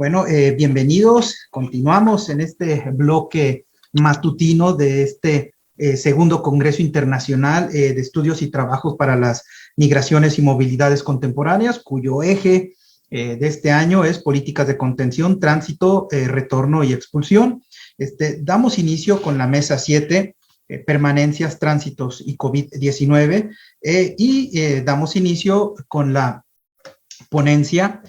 Bueno, bienvenidos. Continuamos en este bloque matutino de este segundo Congreso Internacional de Estudios y Trabajos para las Migraciones y Movilidades Contemporáneas, cuyo eje de este año es políticas de contención, tránsito, retorno y expulsión. Damos inicio con la mesa 7, permanencias, tránsitos y COVID-19, y damos inicio con la ponencia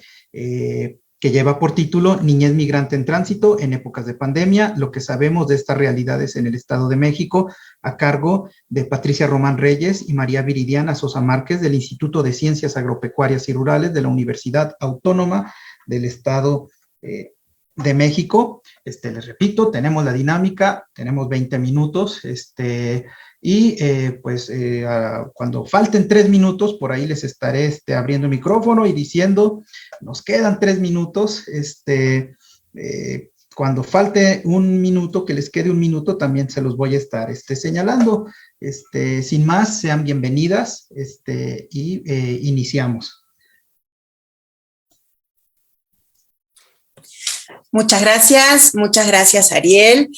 que lleva por título Niñez migrante en tránsito en épocas de pandemia, lo que sabemos de estas realidades en el Estado de México, a cargo de Patricia Román Reyes y María Viridiana Sosa Márquez del Instituto de Ciencias Agropecuarias y Rurales de la Universidad Autónoma del Estado de México. Les repito, tenemos la dinámica, tenemos 20 minutos, cuando falten 3 minutos, por ahí les estaré abriendo el micrófono y diciendo, nos quedan 3 minutos, cuando falte un minuto, que les quede un minuto, también se los voy a estar señalando. Sin más, sean bienvenidas iniciamos. Muchas gracias Ariel,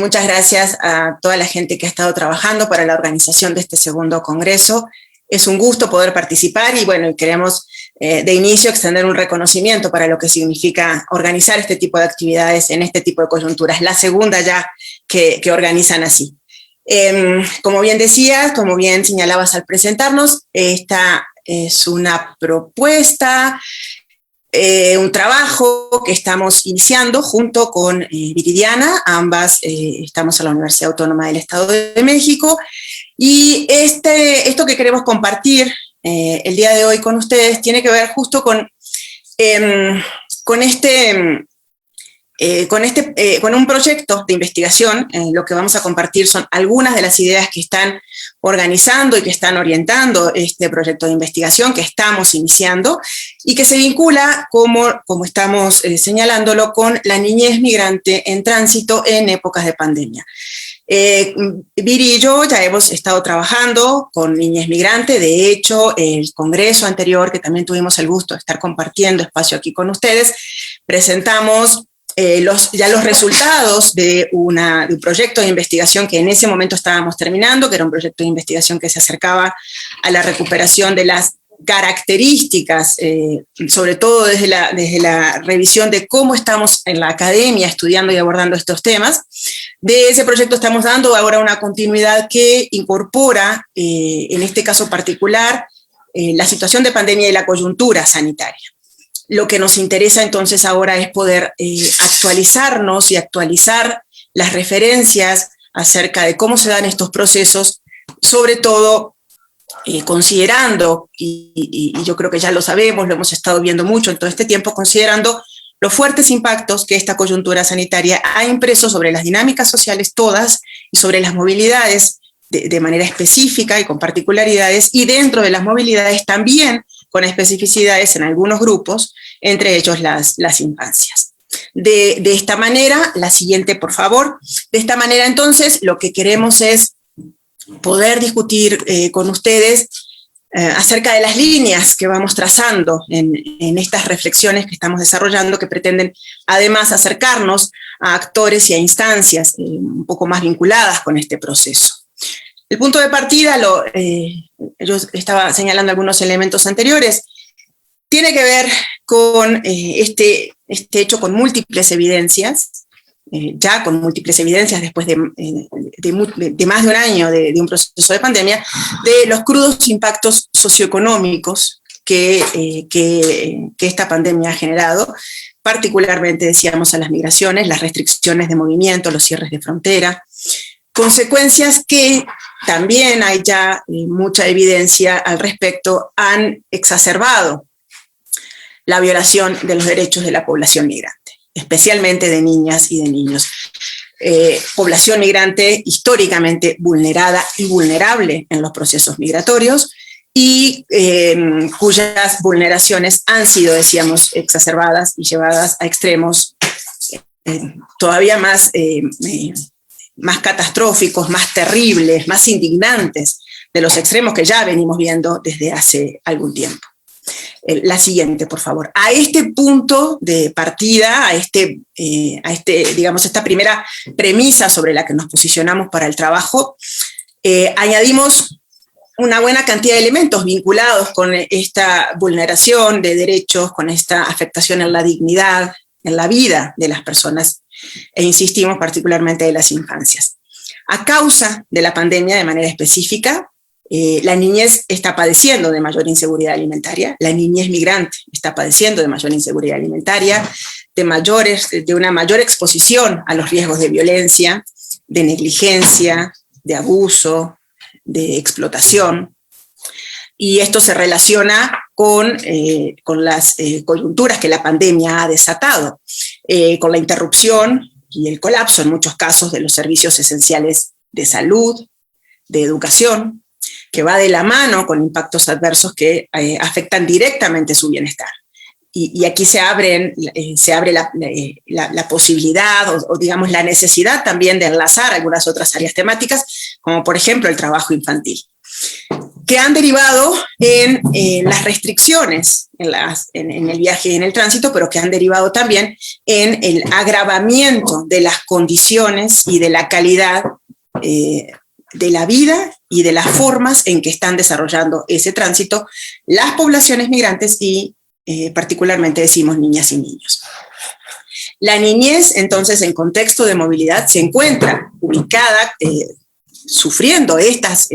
muchas gracias a toda la gente que ha estado trabajando para la organización de este segundo congreso. Es un gusto poder participar y bueno, queremos de inicio extender un reconocimiento para lo que significa organizar este tipo de actividades en este tipo de coyunturas, la segunda ya que organizan así. Como bien decías, como bien señalabas al presentarnos, esta es una propuesta, un trabajo que estamos iniciando junto con Viridiana, ambas estamos en la Universidad Autónoma del Estado de México, y esto que queremos compartir el día de hoy con ustedes tiene que ver justo con un proyecto de investigación. Lo que vamos a compartir son algunas de las ideas que están organizando y que están orientando este proyecto de investigación que estamos iniciando y que se vincula, como estamos señalándolo, con la niñez migrante en tránsito en épocas de pandemia. Viri y yo ya hemos estado trabajando con niñez migrante. De hecho, el congreso anterior, que también tuvimos el gusto de estar compartiendo espacio aquí con ustedes, presentamos los resultados de un proyecto de investigación que en ese momento estábamos terminando, que era un proyecto de investigación que se acercaba a la recuperación de las características, sobre todo desde la revisión de cómo estamos en la academia estudiando y abordando estos temas. De ese proyecto estamos dando ahora una continuidad que incorpora, en este caso particular, la situación de pandemia y la coyuntura sanitaria. Lo que nos interesa entonces ahora es poder actualizarnos y actualizar las referencias acerca de cómo se dan estos procesos, sobre todo considerando, y yo creo que ya lo sabemos, lo hemos estado viendo mucho en todo este tiempo, considerando los fuertes impactos que esta coyuntura sanitaria ha impreso sobre las dinámicas sociales todas y sobre las movilidades de manera específica y con particularidades, y dentro de las movilidades también con especificidades en algunos grupos, entre ellos las infancias. De esta manera, la siguiente por favor, de esta manera entonces lo que queremos es poder discutir con ustedes acerca de las líneas que vamos trazando en estas reflexiones que estamos desarrollando, que pretenden además acercarnos a actores y a instancias un poco más vinculadas con este proceso. El punto de partida, yo estaba señalando algunos elementos anteriores, tiene que ver con este hecho con múltiples evidencias, ya con múltiples evidencias después de más de un año de un proceso de pandemia, de los crudos impactos socioeconómicos que esta pandemia ha generado, particularmente, decíamos, a las migraciones, las restricciones de movimiento, los cierres de frontera, consecuencias que también hay ya mucha evidencia al respecto, han exacerbado la violación de los derechos de la población migrante, especialmente de niñas y de niños. Población migrante históricamente vulnerada y vulnerable en los procesos migratorios y cuyas vulneraciones han sido, decíamos, exacerbadas y llevadas a extremos todavía más catastróficos, más terribles, más indignantes de los extremos que ya venimos viendo desde hace algún tiempo. La siguiente, por favor. A este punto de partida, digamos, esta primera premisa sobre la que nos posicionamos para el trabajo, añadimos una buena cantidad de elementos vinculados con esta vulneración de derechos, con esta afectación en la dignidad, en la vida de las personas, e insistimos particularmente de las infancias. A causa de la pandemia, de manera específica, la niñez está padeciendo de mayor inseguridad alimentaria, la niñez migrante está padeciendo de mayor inseguridad alimentaria, de una mayor exposición a los riesgos de violencia, de negligencia, de abuso, de explotación. Y esto se relaciona con las coyunturas que la pandemia ha desatado, con la interrupción y el colapso en muchos casos de los servicios esenciales de salud, de educación, que va de la mano con impactos adversos que afectan directamente su bienestar. Y aquí se abre la posibilidad o digamos la necesidad también de enlazar algunas otras áreas temáticas, como por ejemplo el trabajo infantil, que han derivado en las restricciones en el viaje y en el tránsito, pero que han derivado también en el agravamiento de las condiciones y de la calidad de la vida y de las formas en que están desarrollando ese tránsito las poblaciones migrantes y particularmente decimos niñas y niños. La niñez, entonces, en contexto de movilidad, se encuentra ubicada sufriendo estas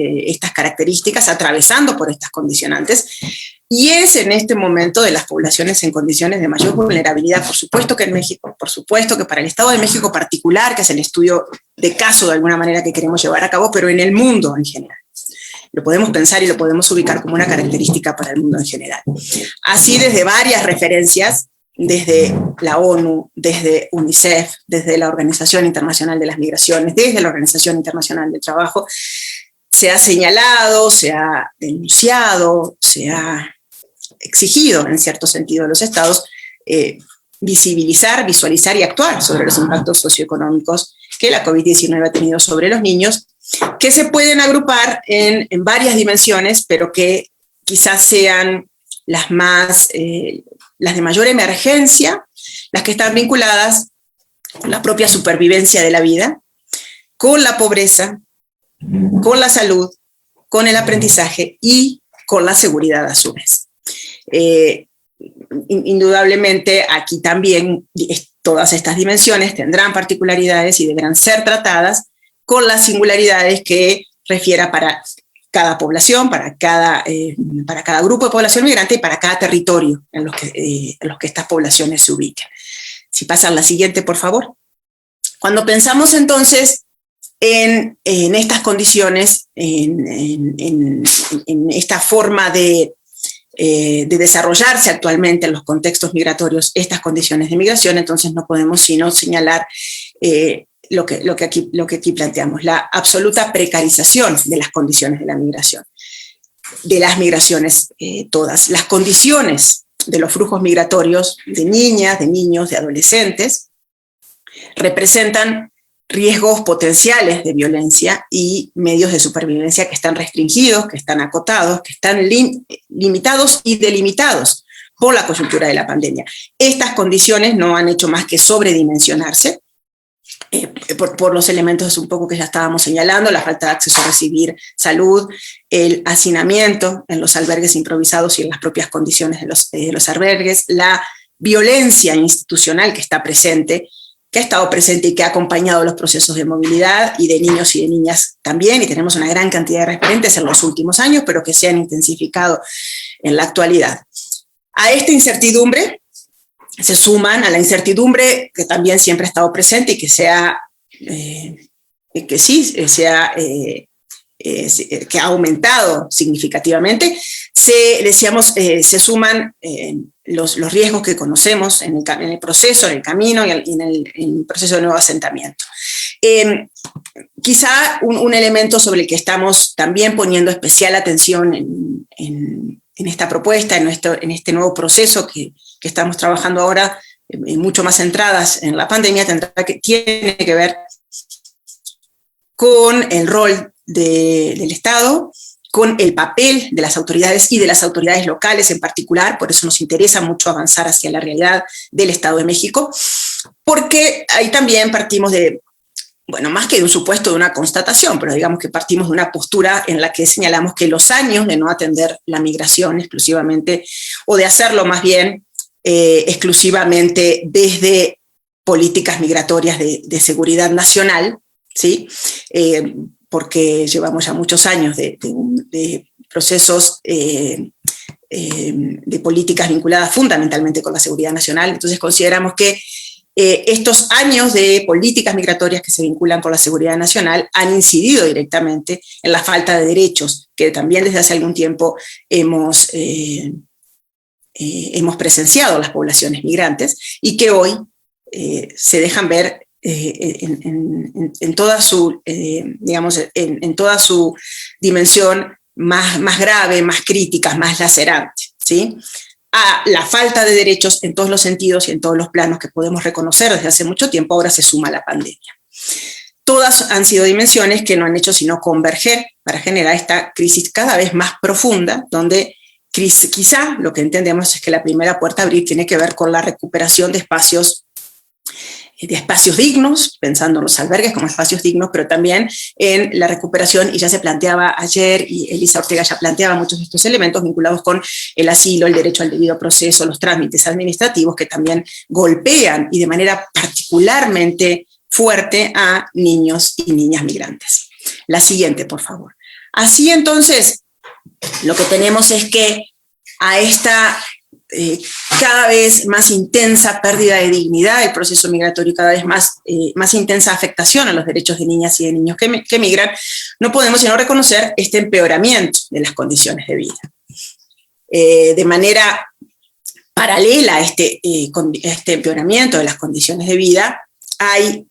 características, atravesando por estas condicionantes, y es en este momento de las poblaciones en condiciones de mayor vulnerabilidad, por supuesto que en México, por supuesto que para el Estado de México particular, que es el estudio de caso de alguna manera que queremos llevar a cabo, pero en el mundo en general. Lo podemos pensar y lo podemos ubicar como una característica para el mundo en general. Así, desde varias referencias, desde la ONU, desde UNICEF, desde la Organización Internacional de las Migraciones, desde la Organización Internacional del Trabajo, se ha señalado, se ha denunciado, se ha exigido, en cierto sentido, a los estados visibilizar, visualizar y actuar sobre los impactos socioeconómicos que la COVID-19 ha tenido sobre los niños, que se pueden agrupar en varias dimensiones, pero que quizás sean las de mayor emergencia, las que están vinculadas con la propia supervivencia de la vida, con la pobreza, con la salud, con el aprendizaje y con la seguridad a su vez. Indudablemente aquí también todas estas dimensiones tendrán particularidades y deberán ser tratadas con las singularidades que refiera para cada población, para cada grupo de población migrante y para cada territorio en los que estas poblaciones se ubiquen. Si pasan la siguiente, por favor. Cuando pensamos entonces en estas condiciones, en esta forma de desarrollarse actualmente en los contextos migratorios estas condiciones de migración, entonces no podemos sino señalar lo que aquí planteamos, la absoluta precarización de las condiciones de la migración, de las migraciones todas, las condiciones de los flujos migratorios de niñas, de niños, de adolescentes, representan riesgos potenciales de violencia y medios de supervivencia que están restringidos, que están acotados, que están limitados y delimitados por la coyuntura de la pandemia. Estas condiciones no han hecho más que sobredimensionarse por los elementos un poco que ya estábamos señalando, la falta de acceso a recibir salud, el hacinamiento en los albergues improvisados y en las propias condiciones de los albergues, la violencia institucional que está presente, que ha estado presente y que ha acompañado los procesos de movilidad y de niños y de niñas también, y tenemos una gran cantidad de referentes en los últimos años, pero que se han intensificado en la actualidad. A esta incertidumbre se suman a la incertidumbre que también siempre ha estado presente y que ha aumentado significativamente. Se suman los riesgos que conocemos en el proceso, en el camino y en el proceso de nuevo asentamiento. Quizá un elemento sobre el que estamos también poniendo especial atención en esta propuesta, en este nuevo proceso que estamos trabajando ahora, mucho más centradas en la pandemia, tiene que ver con el rol del Estado con el papel de las autoridades y de las autoridades locales en particular, por eso nos interesa mucho avanzar hacia la realidad del Estado de México, porque ahí también partimos de, bueno, más que de un supuesto, de una constatación, pero digamos que partimos de una postura en la que señalamos que los años de no atender la migración exclusivamente, o de hacerlo más bien exclusivamente desde políticas migratorias de seguridad nacional, ¿sí? Porque llevamos ya muchos años de procesos de políticas vinculadas fundamentalmente con la seguridad nacional. Entonces consideramos que estos años de políticas migratorias que se vinculan con la seguridad nacional han incidido directamente en la falta de derechos que también desde hace algún tiempo hemos presenciado las poblaciones migrantes y que hoy se dejan ver en toda su, digamos, en toda su dimensión más grave, más crítica, más lacerante, ¿sí? A la falta de derechos en todos los sentidos y en todos los planos que podemos reconocer desde hace mucho tiempo, ahora se suma la pandemia. Todas han sido dimensiones que no han hecho sino converger para generar esta crisis cada vez más profunda, donde quizá lo que entendemos es que la primera puerta a abrir tiene que ver con la recuperación de espacios dignos, pensando en los albergues como espacios dignos, pero también en la recuperación, y ya se planteaba ayer, y Elisa Ortega ya planteaba muchos de estos elementos vinculados con el asilo, el derecho al debido proceso, los trámites administrativos que también golpean y de manera particularmente fuerte a niños y niñas migrantes. La siguiente, por favor. Así entonces, lo que tenemos es que a esta cada vez más intensa pérdida de dignidad del proceso migratorio, cada vez más intensa afectación a los derechos de niñas y de niños que migran, no podemos sino reconocer este empeoramiento de las condiciones de vida. De manera paralela a este empeoramiento de las condiciones de vida, hay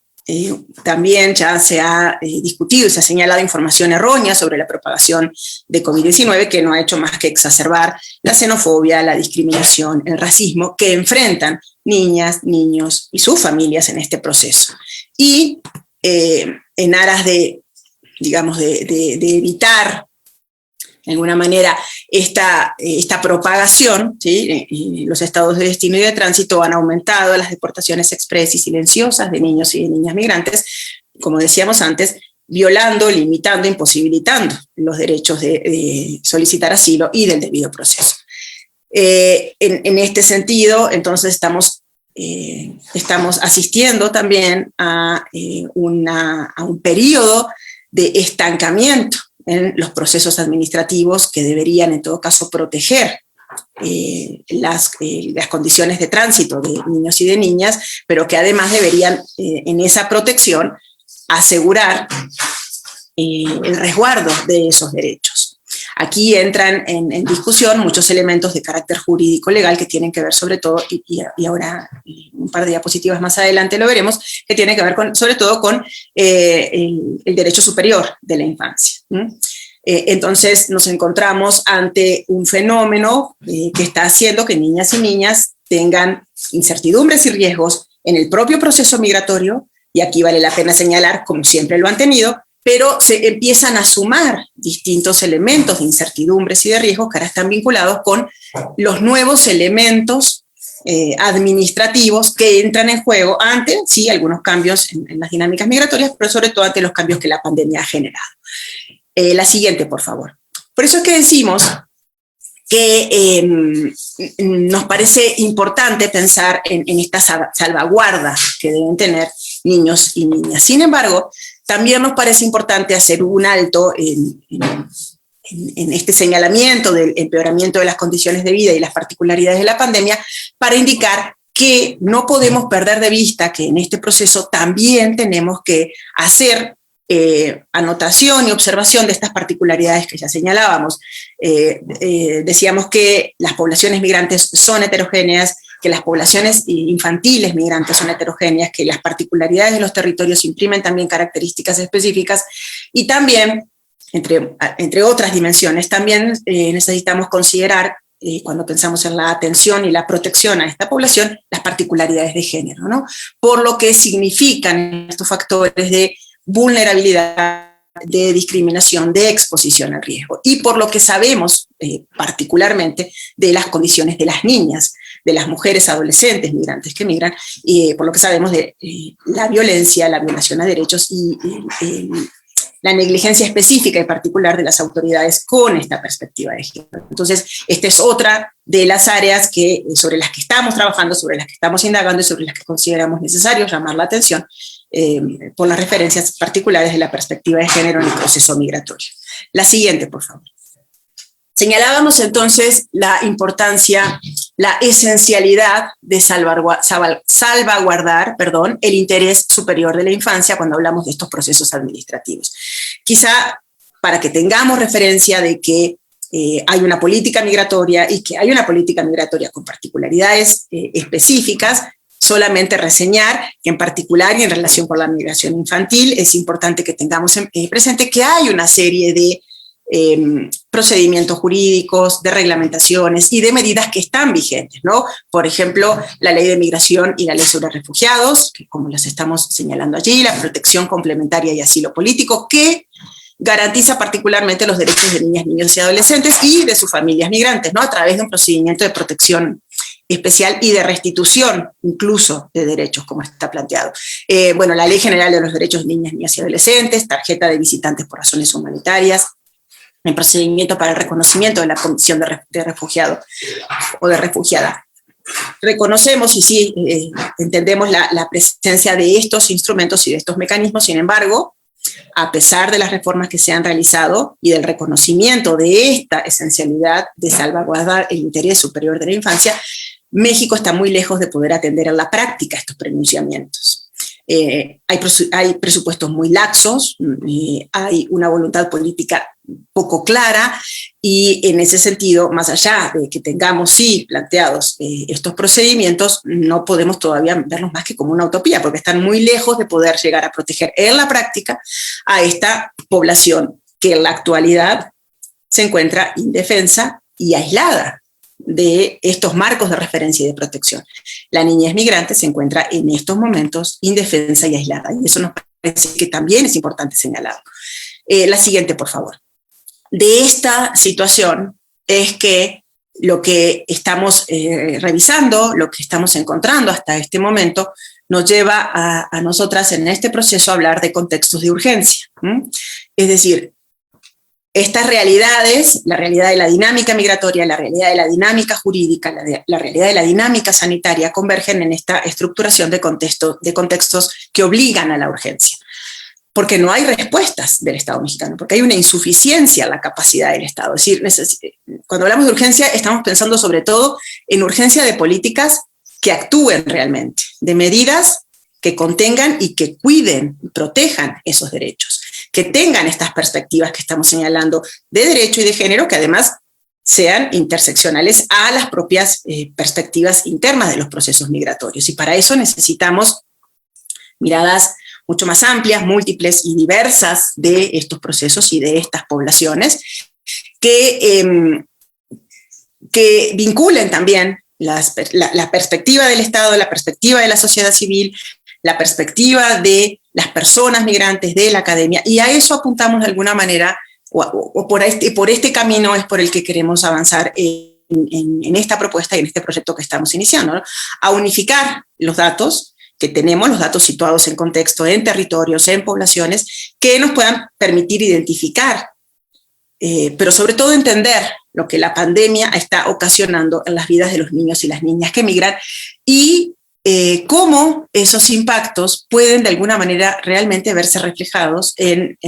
también ya se ha discutido y se ha señalado información errónea sobre la propagación de COVID-19 que no ha hecho más que exacerbar la xenofobia, la discriminación, el racismo que enfrentan niñas, niños y sus familias en este proceso. Y en aras de, digamos, de evitar de alguna manera esta propagación, ¿sí? Los estados de destino y de tránsito han aumentado las deportaciones express y silenciosas de niños y de niñas migrantes, como decíamos antes, violando, limitando, imposibilitando los derechos de solicitar asilo y del debido proceso. En este sentido, entonces estamos asistiendo también a un periodo de estancamiento en los procesos administrativos que deberían en todo caso proteger las condiciones de tránsito de niños y de niñas, pero que además deberían en esa protección asegurar el resguardo de esos derechos. Aquí entran en discusión muchos elementos de carácter jurídico-legal que tienen que ver sobre todo, y ahora un par de diapositivas más adelante lo veremos, que tienen que ver sobre todo con el derecho superior de la infancia. Entonces nos encontramos ante un fenómeno que está haciendo que niñas y niñas tengan incertidumbres y riesgos en el propio proceso migratorio, y aquí vale la pena señalar, como siempre lo han tenido, pero se empiezan a sumar distintos elementos de incertidumbres y de riesgos que ahora están vinculados con los nuevos elementos administrativos que entran en juego ante, sí, algunos cambios en las dinámicas migratorias, pero sobre todo ante los cambios que la pandemia ha generado. La siguiente, por favor. Por eso es que decimos que nos parece importante pensar en estas salvaguardas que deben tener niños y niñas. Sin embargo, también nos parece importante hacer un alto en este señalamiento del empeoramiento de las condiciones de vida y las particularidades de la pandemia para indicar que no podemos perder de vista que en este proceso también tenemos que hacer anotación y observación de estas particularidades que ya señalábamos. Decíamos que las poblaciones migrantes son heterogéneas, que las poblaciones infantiles migrantes son heterogéneas, que las particularidades de los territorios imprimen también características específicas, y también, entre otras dimensiones, también necesitamos considerar, cuando pensamos en la atención y la protección a esta población, las particularidades de género, ¿no? Por lo que significan estos factores de vulnerabilidad de discriminación, de exposición al riesgo. Y por lo que sabemos particularmente de las condiciones de las niñas, de las mujeres adolescentes migrantes que migran, y por lo que sabemos de la violencia, la violación a derechos y la negligencia específica y particular de las autoridades con esta perspectiva de género. Entonces, esta es otra de las áreas sobre las que estamos trabajando, sobre las que estamos indagando y sobre las que consideramos necesario llamar la atención por las referencias particulares de la perspectiva de género en el proceso migratorio. La siguiente, por favor. Señalábamos entonces la importancia, la esencialidad de salvaguardar el interés superior de la infancia cuando hablamos de estos procesos administrativos. Quizá para que tengamos referencia de que hay una política migratoria y que hay una política migratoria con particularidades específicas, solamente reseñar que en particular y en relación con la migración infantil es importante que tengamos presente que hay una serie de procedimientos jurídicos, de reglamentaciones y de medidas que están vigentes, ¿no? Por ejemplo, la ley de migración y la ley sobre refugiados, que como las estamos señalando allí, la protección complementaria y asilo político, que garantiza particularmente los derechos de niñas, niños y adolescentes y de sus familias migrantes, ¿no? A través de un procedimiento de protección especial y de restitución incluso de derechos, como está planteado. Bueno, la Ley General de los Derechos de Niñas, Niñas y Adolescentes, tarjeta de visitantes por razones humanitarias, en procedimiento para el reconocimiento de la condición de refugiado o de refugiada. Reconocemos y sí entendemos la presencia de estos instrumentos y de estos mecanismos, sin embargo, a pesar de las reformas que se han realizado y del reconocimiento de esta esencialidad de salvaguardar el interés superior de la infancia, México está muy lejos de poder atender en la práctica estos pronunciamientos. Hay presupuestos muy laxos, hay una voluntad política poco clara y en ese sentido, más allá de que tengamos sí planteados estos procedimientos, no podemos todavía verlos más que como una utopía, porque están muy lejos de poder llegar a proteger en la práctica a esta población que en la actualidad se encuentra indefensa y aislada de estos marcos de referencia y de protección. La niñez migrante se encuentra en estos momentos indefensa y aislada, y eso nos parece que también es importante señalar. La siguiente, por favor. De esta situación es que lo que estamos revisando, lo que estamos encontrando hasta este momento, nos lleva a nosotras en este proceso a hablar de contextos de urgencia. Es decir, estas realidades, la realidad de la dinámica migratoria, la realidad de la dinámica jurídica, la realidad de la dinámica sanitaria convergen en esta estructuración de contextos que obligan a la urgencia. Porque no hay respuestas del Estado mexicano, porque hay una insuficiencia en la capacidad del Estado. Es decir, cuando hablamos de urgencia estamos pensando sobre todo en urgencia de políticas que actúen realmente, de medidas que contengan y que cuiden y protejan esos derechos, que tengan estas perspectivas que estamos señalando de derecho y de género, que además sean interseccionales a las propias perspectivas internas de los procesos migratorios. Y para eso necesitamos miradas mucho más amplias, múltiples y diversas de estos procesos y de estas poblaciones, que vinculen también la perspectiva del Estado, la perspectiva de la sociedad civil, la perspectiva de las personas migrantes, de la academia, y a eso apuntamos de alguna manera, o por este camino es por el que queremos avanzar en esta propuesta y en este proyecto que estamos iniciando, ¿no? A unificar los datos que tenemos, los datos situados en contexto, en territorios, en poblaciones, que nos puedan permitir identificar, pero sobre todo entender lo que la pandemia está ocasionando en las vidas de los niños y las niñas que migran y cómo esos impactos pueden de alguna manera realmente verse reflejados en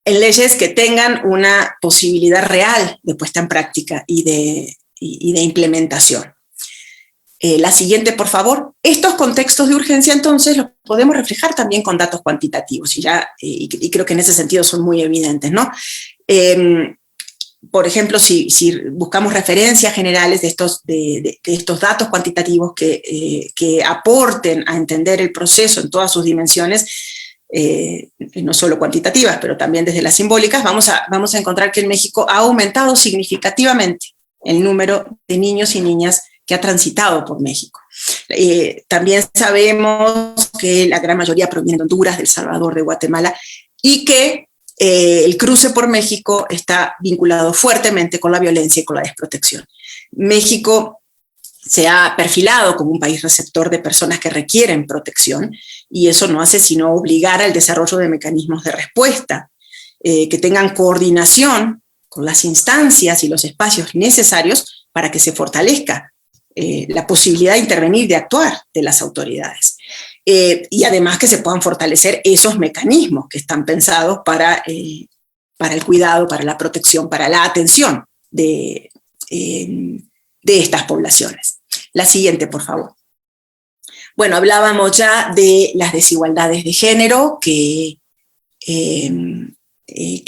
leyes que tengan una posibilidad real de puesta en práctica y de implementación. La siguiente, por favor. Estos contextos de urgencia, entonces, los podemos reflejar también con datos cuantitativos, y creo que en ese sentido son muy evidentes, ¿no? Por ejemplo, si buscamos referencias generales de estos datos cuantitativos que aporten a entender el proceso en todas sus dimensiones, no solo cuantitativas, pero también desde las simbólicas, vamos a encontrar que en México ha aumentado significativamente el número de niños y niñas que ha transitado por México. También sabemos que la gran mayoría provienen de Honduras, de El Salvador, de Guatemala, y que el cruce por México está vinculado fuertemente con la violencia y con la desprotección. México se ha perfilado como un país receptor de personas que requieren protección, y eso no hace sino obligar al desarrollo de mecanismos de respuesta que tengan coordinación con las instancias y los espacios necesarios para que se fortalezca la posibilidad de intervenir, de actuar de las autoridades. Y además que se puedan fortalecer esos mecanismos que están pensados para el cuidado, para la protección, para la atención de estas poblaciones. La siguiente, por favor. Bueno, hablábamos ya de las desigualdades de género que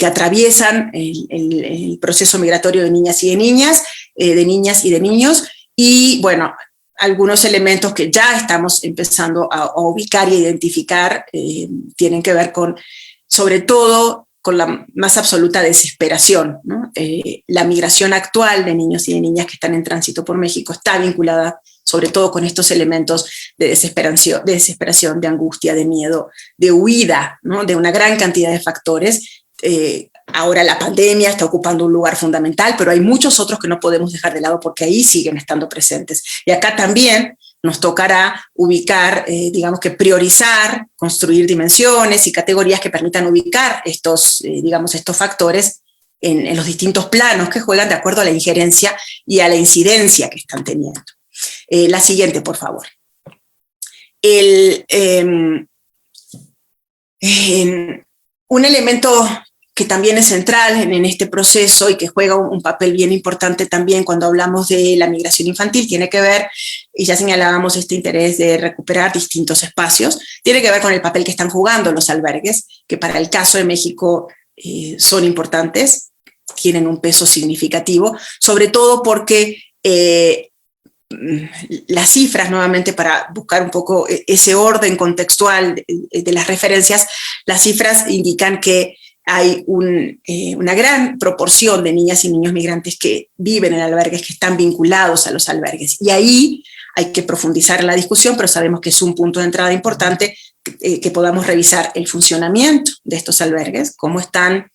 atraviesan el proceso migratorio de niñas y de niños, y bueno, algunos elementos que ya estamos empezando a ubicar y a identificar tienen que ver con, sobre todo, con la más absoluta desesperación, ¿no? La migración actual de niños y de niñas que están en tránsito por México está vinculada sobre todo con estos elementos de desesperación, de angustia, de miedo, de huida, ¿no? De una gran cantidad de factores. Ahora la pandemia está ocupando un lugar fundamental, pero hay muchos otros que no podemos dejar de lado porque ahí siguen estando presentes. Y acá también nos tocará ubicar, digamos que priorizar, construir dimensiones y categorías que permitan ubicar estos factores en los distintos planos que juegan de acuerdo a la injerencia y a la incidencia que están teniendo. La siguiente, por favor. Un elemento que también es central en este proceso y que juega un papel bien importante también cuando hablamos de la migración infantil, tiene que ver, y ya señalábamos este interés de recuperar distintos espacios, tiene que ver con el papel que están jugando los albergues, que para el caso de México son importantes, tienen un peso significativo, sobre todo porque las cifras, nuevamente para buscar un poco ese orden contextual de las referencias, las cifras indican que hay una gran proporción de niñas y niños migrantes que viven en albergues, que están vinculados a los albergues. Y ahí hay que profundizar en la discusión, pero sabemos que es un punto de entrada importante que podamos revisar el funcionamiento de estos albergues, cómo están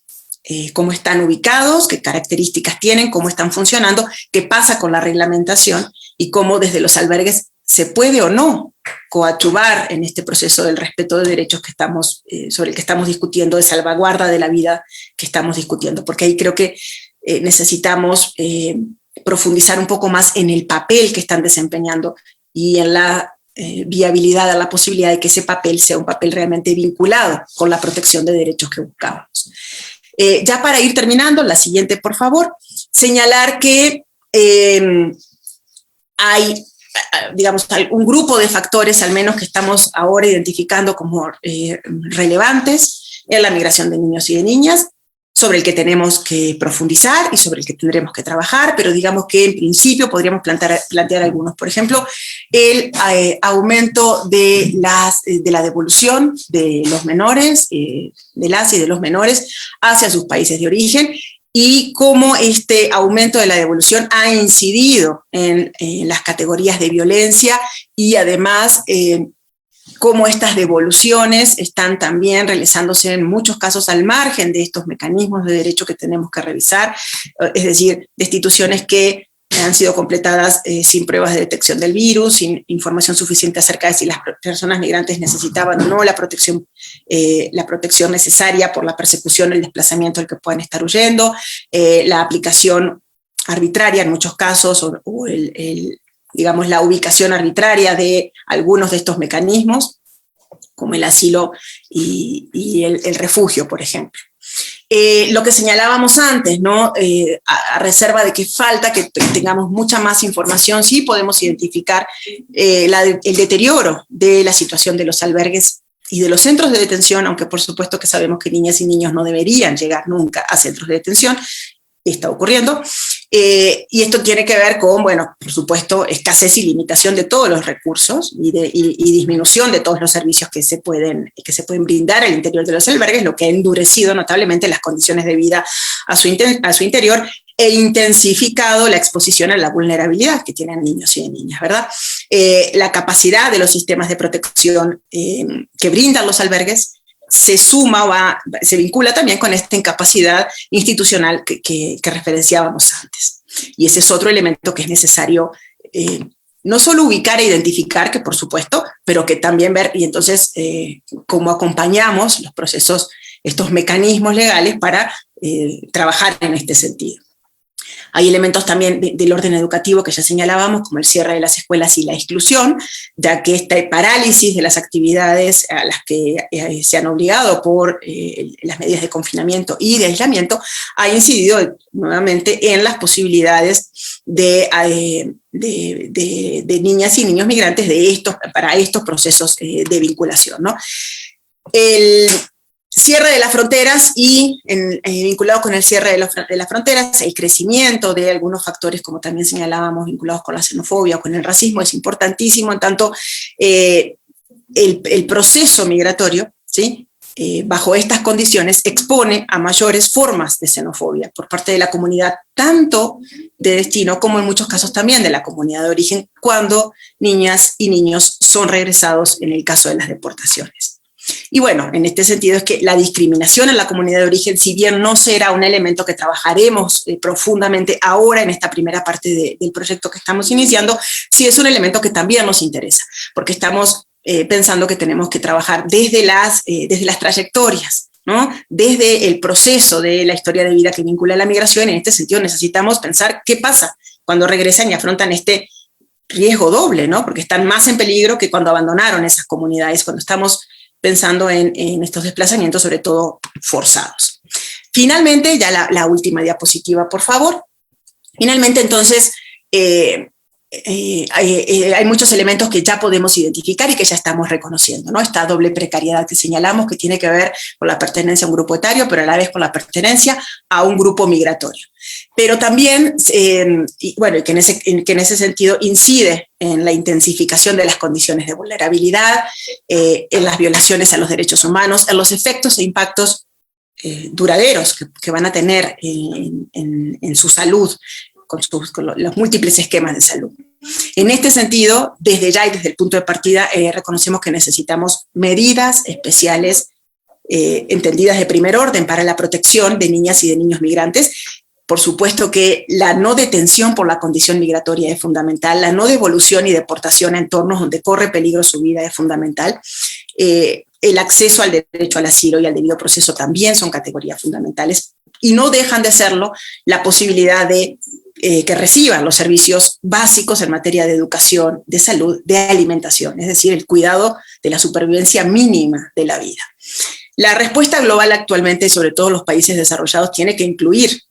ubicados, qué características tienen, cómo están funcionando, qué pasa con la reglamentación y cómo desde los albergues se puede o no coadyuvar en este proceso del respeto de derechos que sobre el que estamos discutiendo, de salvaguarda de la vida que estamos discutiendo, porque ahí creo que necesitamos profundizar un poco más en el papel que están desempeñando y en la viabilidad, a la posibilidad de que ese papel sea un papel realmente vinculado con la protección de derechos que buscamos. Ya para ir terminando, la siguiente, por favor, señalar que hay, digamos, un grupo de factores, al menos que estamos ahora identificando como relevantes en la migración de niños y de niñas, sobre el que tenemos que profundizar y sobre el que tendremos que trabajar, pero digamos que en principio podríamos plantear algunos. Por ejemplo, el aumento de la devolución de los menores, de las y de los menores hacia sus países de origen, y cómo este aumento de la devolución ha incidido en las categorías de violencia y además cómo estas devoluciones están también realizándose en muchos casos al margen de estos mecanismos de derecho que tenemos que revisar, es decir, destituciones que han sido completadas sin pruebas de detección del virus, sin información suficiente acerca de si las personas migrantes necesitaban o no la protección necesaria por la persecución o el desplazamiento al que puedan estar huyendo, la aplicación arbitraria en muchos casos o digamos, la ubicación arbitraria de algunos de estos mecanismos, como el asilo y el refugio, por ejemplo. Lo que señalábamos antes, ¿no? A reserva de que falta que tengamos mucha más información, sí podemos identificar el deterioro de la situación de los albergues y de los centros de detención, aunque por supuesto que sabemos que niñas y niños no deberían llegar nunca a centros de detención, está ocurriendo. Y esto tiene que ver con, bueno, por supuesto, escasez y limitación de todos los recursos y disminución de todos los servicios que se pueden brindar al interior de los albergues, lo que ha endurecido notablemente las condiciones de vida a su interior e intensificado la exposición a la vulnerabilidad que tienen niños y niñas, ¿verdad? la capacidad de los sistemas de protección que brindan los albergues se suma se vincula también con esta incapacidad institucional que referenciábamos antes. Y ese es otro elemento que es necesario no solo ubicar e identificar, que por supuesto, pero que también ver, y entonces cómo acompañamos los procesos, estos mecanismos legales para trabajar en este sentido. Hay elementos también del orden educativo que ya señalábamos, como el cierre de las escuelas y la exclusión, ya que esta parálisis de las actividades a las que se han obligado por las medidas de confinamiento y de aislamiento ha incidido nuevamente en las posibilidades de niñas y niños migrantes para estos procesos de vinculación, ¿no? El cierre de las fronteras y vinculado con el cierre de las fronteras, el crecimiento de algunos factores, como también señalábamos, vinculados con la xenofobia o con el racismo, es importantísimo, en tanto el proceso migratorio, ¿sí? Bajo estas condiciones expone a mayores formas de xenofobia por parte de la comunidad, tanto de destino como en muchos casos también de la comunidad de origen, cuando niñas y niños son regresados en el caso de las deportaciones. Y bueno, en este sentido es que la discriminación en la comunidad de origen, si bien no será un elemento que trabajaremos profundamente ahora en esta primera parte del proyecto que estamos iniciando, sí es un elemento que también nos interesa, porque estamos pensando que tenemos que trabajar desde las trayectorias, ¿no? Desde el proceso de la historia de vida que vincula la migración. En este sentido necesitamos pensar qué pasa cuando regresan y afrontan este riesgo doble, ¿no? Porque están más en peligro que cuando abandonaron esas comunidades, cuando estamos pensando en estos desplazamientos, sobre todo forzados. Finalmente, ya la última diapositiva, por favor. Finalmente, entonces, hay muchos elementos que ya podemos identificar y que ya estamos reconociendo, ¿no? Esta doble precariedad que señalamos, que tiene que ver con la pertenencia a un grupo etario, pero a la vez con la pertenencia a un grupo migratorio. Pero también, que en ese sentido incide en la intensificación de las condiciones de vulnerabilidad, en las violaciones a los derechos humanos, en los efectos e impactos duraderos que van a tener en su salud, con los múltiples esquemas de salud. En este sentido, desde ya y desde el punto de partida, reconocemos que necesitamos medidas especiales entendidas de primer orden para la protección de niñas y de niños migrantes. Por supuesto que la no detención por la condición migratoria es fundamental, la no devolución y deportación a entornos donde corre peligro su vida es fundamental. El acceso al derecho al asilo y al debido proceso también son categorías fundamentales, y no dejan de serlo la posibilidad de que reciban los servicios básicos en materia de educación, de salud, de alimentación, es decir, el cuidado de la supervivencia mínima de la vida. La respuesta global actualmente, sobre todo en los países desarrollados, tiene que incluir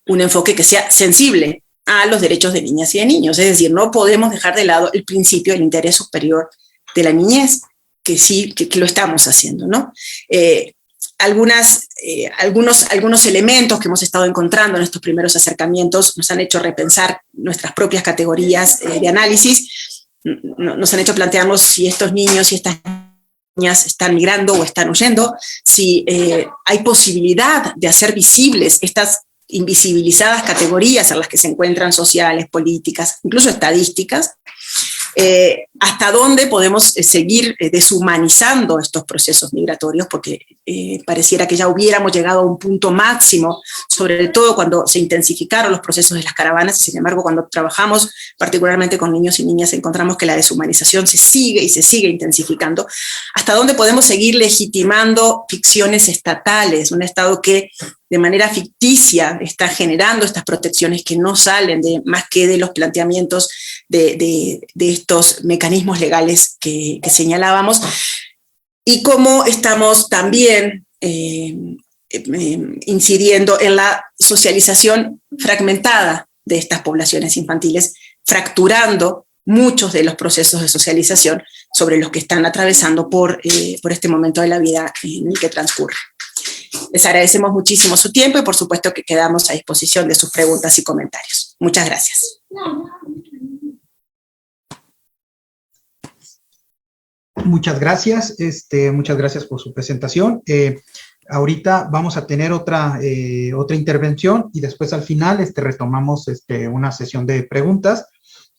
un enfoque que sea sensible a los derechos de niñas y de niños, es decir, no podemos dejar de lado el principio del interés superior de la niñez, que sí, que lo estamos haciendo, ¿no? Algunos elementos que hemos estado encontrando en estos primeros acercamientos nos han hecho repensar nuestras propias categorías de análisis, nos han hecho plantearnos si estos niños y estas niñas están migrando o están huyendo, si hay posibilidad de hacer visibles estas invisibilizadas categorías en las que se encuentran sociales, políticas, incluso estadísticas. Hasta dónde podemos seguir deshumanizando estos procesos migratorios, porque pareciera que ya hubiéramos llegado a un punto máximo, sobre todo cuando se intensificaron los procesos de las caravanas. Sin embargo, cuando trabajamos particularmente con niños y niñas, encontramos que la deshumanización se sigue intensificando. Hasta dónde podemos seguir legitimando ficciones estatales, un Estado que de manera ficticia está generando estas protecciones que no salen más que de los planteamientos de estos mecanismos legales que señalábamos, y cómo estamos también incidiendo en la socialización fragmentada de estas poblaciones infantiles, fracturando muchos de los procesos de socialización sobre los que están atravesando por este momento de la vida en el que transcurre. Les agradecemos muchísimo su tiempo y por supuesto que quedamos a disposición de sus preguntas y comentarios. Muchas gracias. Muchas gracias, muchas gracias por su presentación. Ahorita vamos a tener otra intervención y después al final retomamos una sesión de preguntas.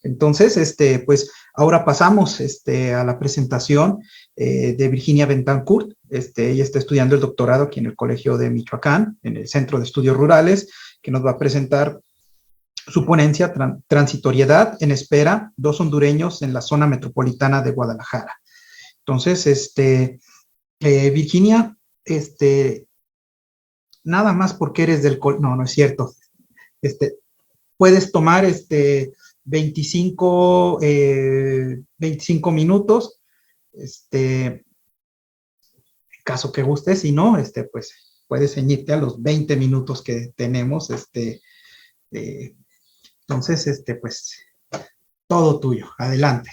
Entonces, pues ahora pasamos a la presentación de Virginia Betancourt. Ella está estudiando el doctorado aquí en el Colegio de Michoacán, en el Centro de Estudios Rurales, que nos va a presentar su ponencia, Transitoriedad en Espera, dos hondureños en la zona metropolitana de Guadalajara. Entonces, Virginia, nada más porque eres del... No, no es cierto. Puedes tomar 25 minutos, caso que guste, si no, pues puedes ceñirte a los 20 minutos que tenemos, entonces, pues, todo tuyo, adelante.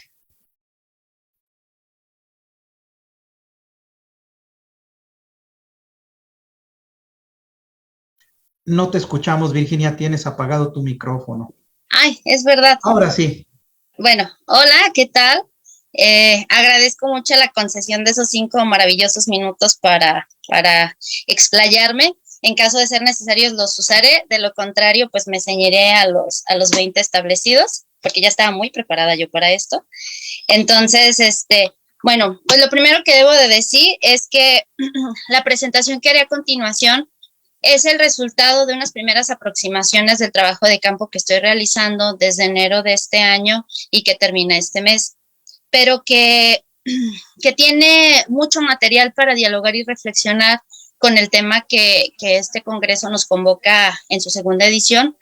No te escuchamos, Virginia, tienes apagado tu micrófono. Ay, es verdad. Ahora sí. Bueno, hola, ¿qué tal? Agradezco mucho la concesión de esos 5 maravillosos minutos para explayarme. En caso de ser necesarios los usaré, de lo contrario, pues me ceñiré a los 20 establecidos, porque ya estaba muy preparada yo para esto. Entonces, bueno, pues lo primero que debo de decir es que la presentación que haré a continuación es el resultado de unas primeras aproximaciones del trabajo de campo que estoy realizando desde enero de este año y que termina este mes, pero que tiene mucho material para dialogar y reflexionar con el tema que este congreso nos convoca en su segunda edición.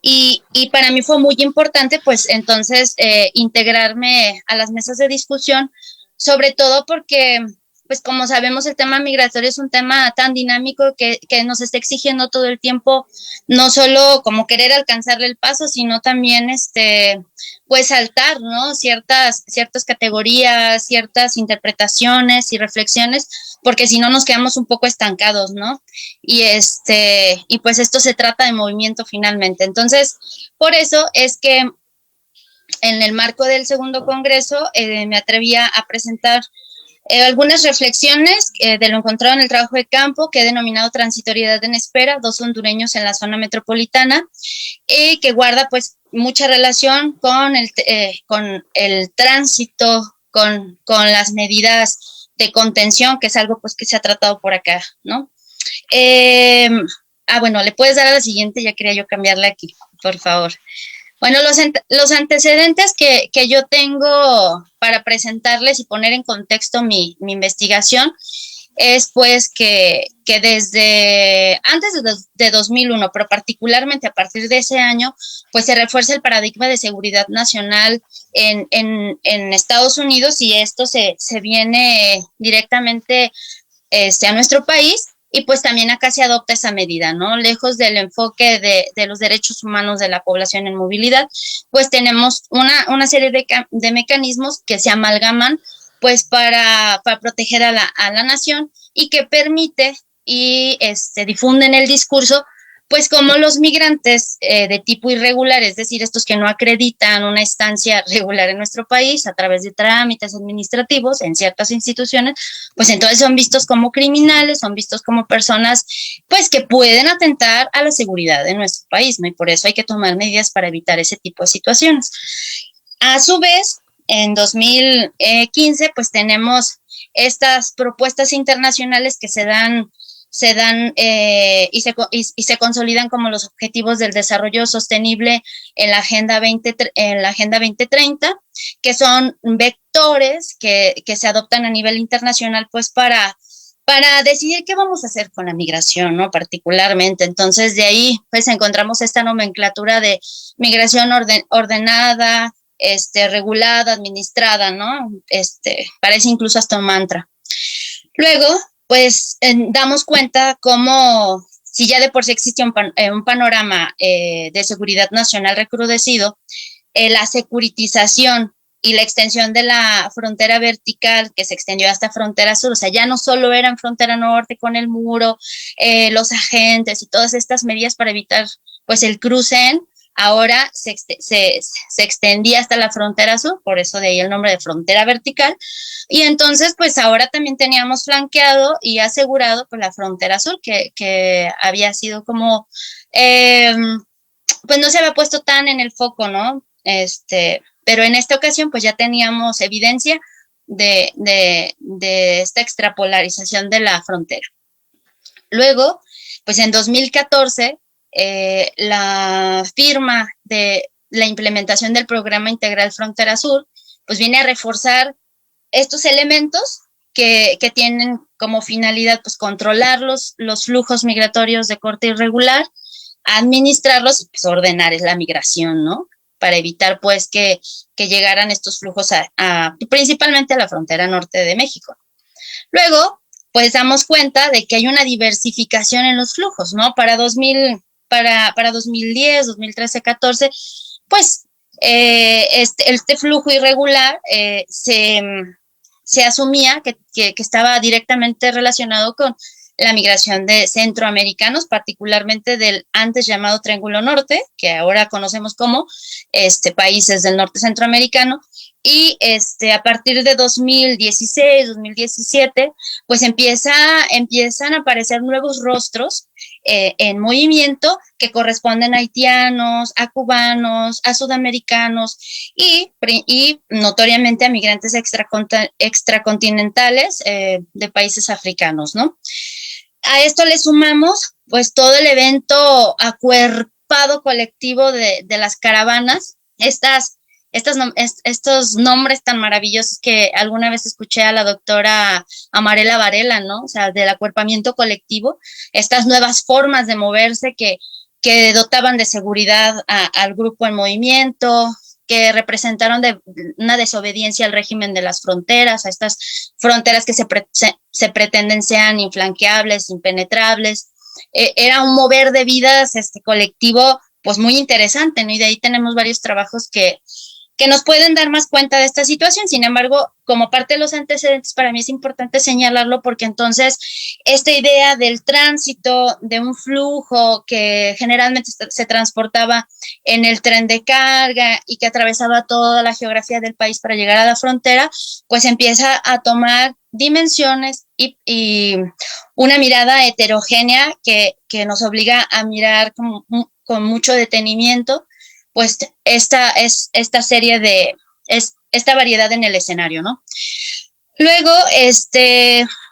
Y para mí fue muy importante, pues entonces, integrarme a las mesas de discusión, sobre todo porque, pues como sabemos, el tema migratorio es un tema tan dinámico que nos está exigiendo todo el tiempo, no solo como querer alcanzarle el paso, sino también, pues saltar, ¿no? Ciertas categorías, ciertas interpretaciones y reflexiones, porque si no nos quedamos un poco estancados, ¿no? Y pues esto se trata de movimiento finalmente. Entonces, por eso es que en el marco del segundo congreso me atrevía a presentar algunas reflexiones de lo encontrado en el trabajo de campo que he denominado Transitoriedad en Espera, dos hondureños en la zona metropolitana, que guarda pues mucha relación con el tránsito, con las medidas de contención, que es algo pues que se ha tratado por acá, ¿no? Bueno, le puedes dar a la siguiente, ya quería yo cambiarla aquí, por favor. Bueno, los antecedentes que yo tengo para presentarles y poner en contexto mi investigación es pues que desde antes de 2001, pero particularmente a partir de ese año, pues se refuerza el paradigma de seguridad nacional en Estados Unidos, y esto se viene directamente a nuestro país. Y pues también acá se adopta esa medida, ¿no? Lejos del enfoque de los derechos humanos de la población en movilidad, pues tenemos una serie de mecanismos que se amalgaman pues para proteger a la nación, y que permite y difunden el discurso, pues como los migrantes de tipo irregular, es decir, estos que no acreditan una estancia regular en nuestro país a través de trámites administrativos en ciertas instituciones, pues entonces son vistos como criminales, son vistos como personas pues que pueden atentar a la seguridad de nuestro país, ¿no? Y por eso hay que tomar medidas para evitar ese tipo de situaciones. A su vez, en 2015, pues tenemos estas propuestas internacionales que se dan y se consolidan como los objetivos del desarrollo sostenible en la Agenda 2030, que son vectores que se adoptan a nivel internacional pues para decidir qué vamos a hacer con la migración, ¿no? Particularmente. Entonces, de ahí pues encontramos esta nomenclatura de migración ordenada, regulada, administrada, ¿no? Parece incluso hasta un mantra. Luego, pues damos cuenta cómo, si ya de por sí existe un panorama de seguridad nacional recrudecido, la securitización y la extensión de la frontera vertical que se extendió hasta frontera sur, o sea, ya no solo era en frontera norte con el muro, los agentes y todas estas medidas para evitar pues el cruce, ahora se extendía hasta la frontera sur, por eso de ahí el nombre de frontera vertical, y entonces pues ahora también teníamos flanqueado y asegurado pues la frontera sur, que había sido como, pues no se había puesto tan en el foco, ¿no? pero en esta ocasión pues ya teníamos evidencia de esta extrapolarización de la frontera. Luego, pues en 2014, la firma de la implementación del Programa Integral Frontera Sur, pues viene a reforzar estos elementos que tienen como finalidad pues controlar los flujos migratorios de corte irregular, administrarlos y pues ordenar la migración, ¿no? Para evitar pues que llegaran estos flujos principalmente a la frontera norte de México. Luego, pues damos cuenta de que hay una diversificación en los flujos, ¿no? Para 2010, 2013, 14, pues este flujo irregular se asumía que estaba directamente relacionado con la migración de centroamericanos, particularmente del antes llamado Triángulo Norte, que ahora conocemos como países del norte centroamericano, y a partir de 2016, 2017, pues empiezan a aparecer nuevos rostros en movimiento que corresponden a haitianos, a cubanos, a sudamericanos y notoriamente a migrantes extracontinentales de países africanos, ¿no? A esto le sumamos pues todo el evento acuerpado colectivo de las caravanas, estos nombres tan maravillosos que alguna vez escuché a la doctora Amarela Varela, ¿no? O sea, del acuerpamiento colectivo, estas nuevas formas de moverse que dotaban de seguridad al grupo en movimiento, que representaron una desobediencia al régimen de las fronteras, a estas fronteras que se pretenden sean inflanqueables, impenetrables. Era un mover de vidas colectivo pues muy interesante, ¿no? Y de ahí tenemos varios trabajos que nos pueden dar más cuenta de esta situación. Sin embargo, como parte de los antecedentes, para mí es importante señalarlo porque entonces esta idea del tránsito, de un flujo que generalmente se transportaba en el tren de carga y que atravesaba toda la geografía del país para llegar a la frontera, pues empieza a tomar dimensiones y una mirada heterogénea que nos obliga a mirar con mucho detenimiento pues esta variedad en el escenario, ¿no? Luego,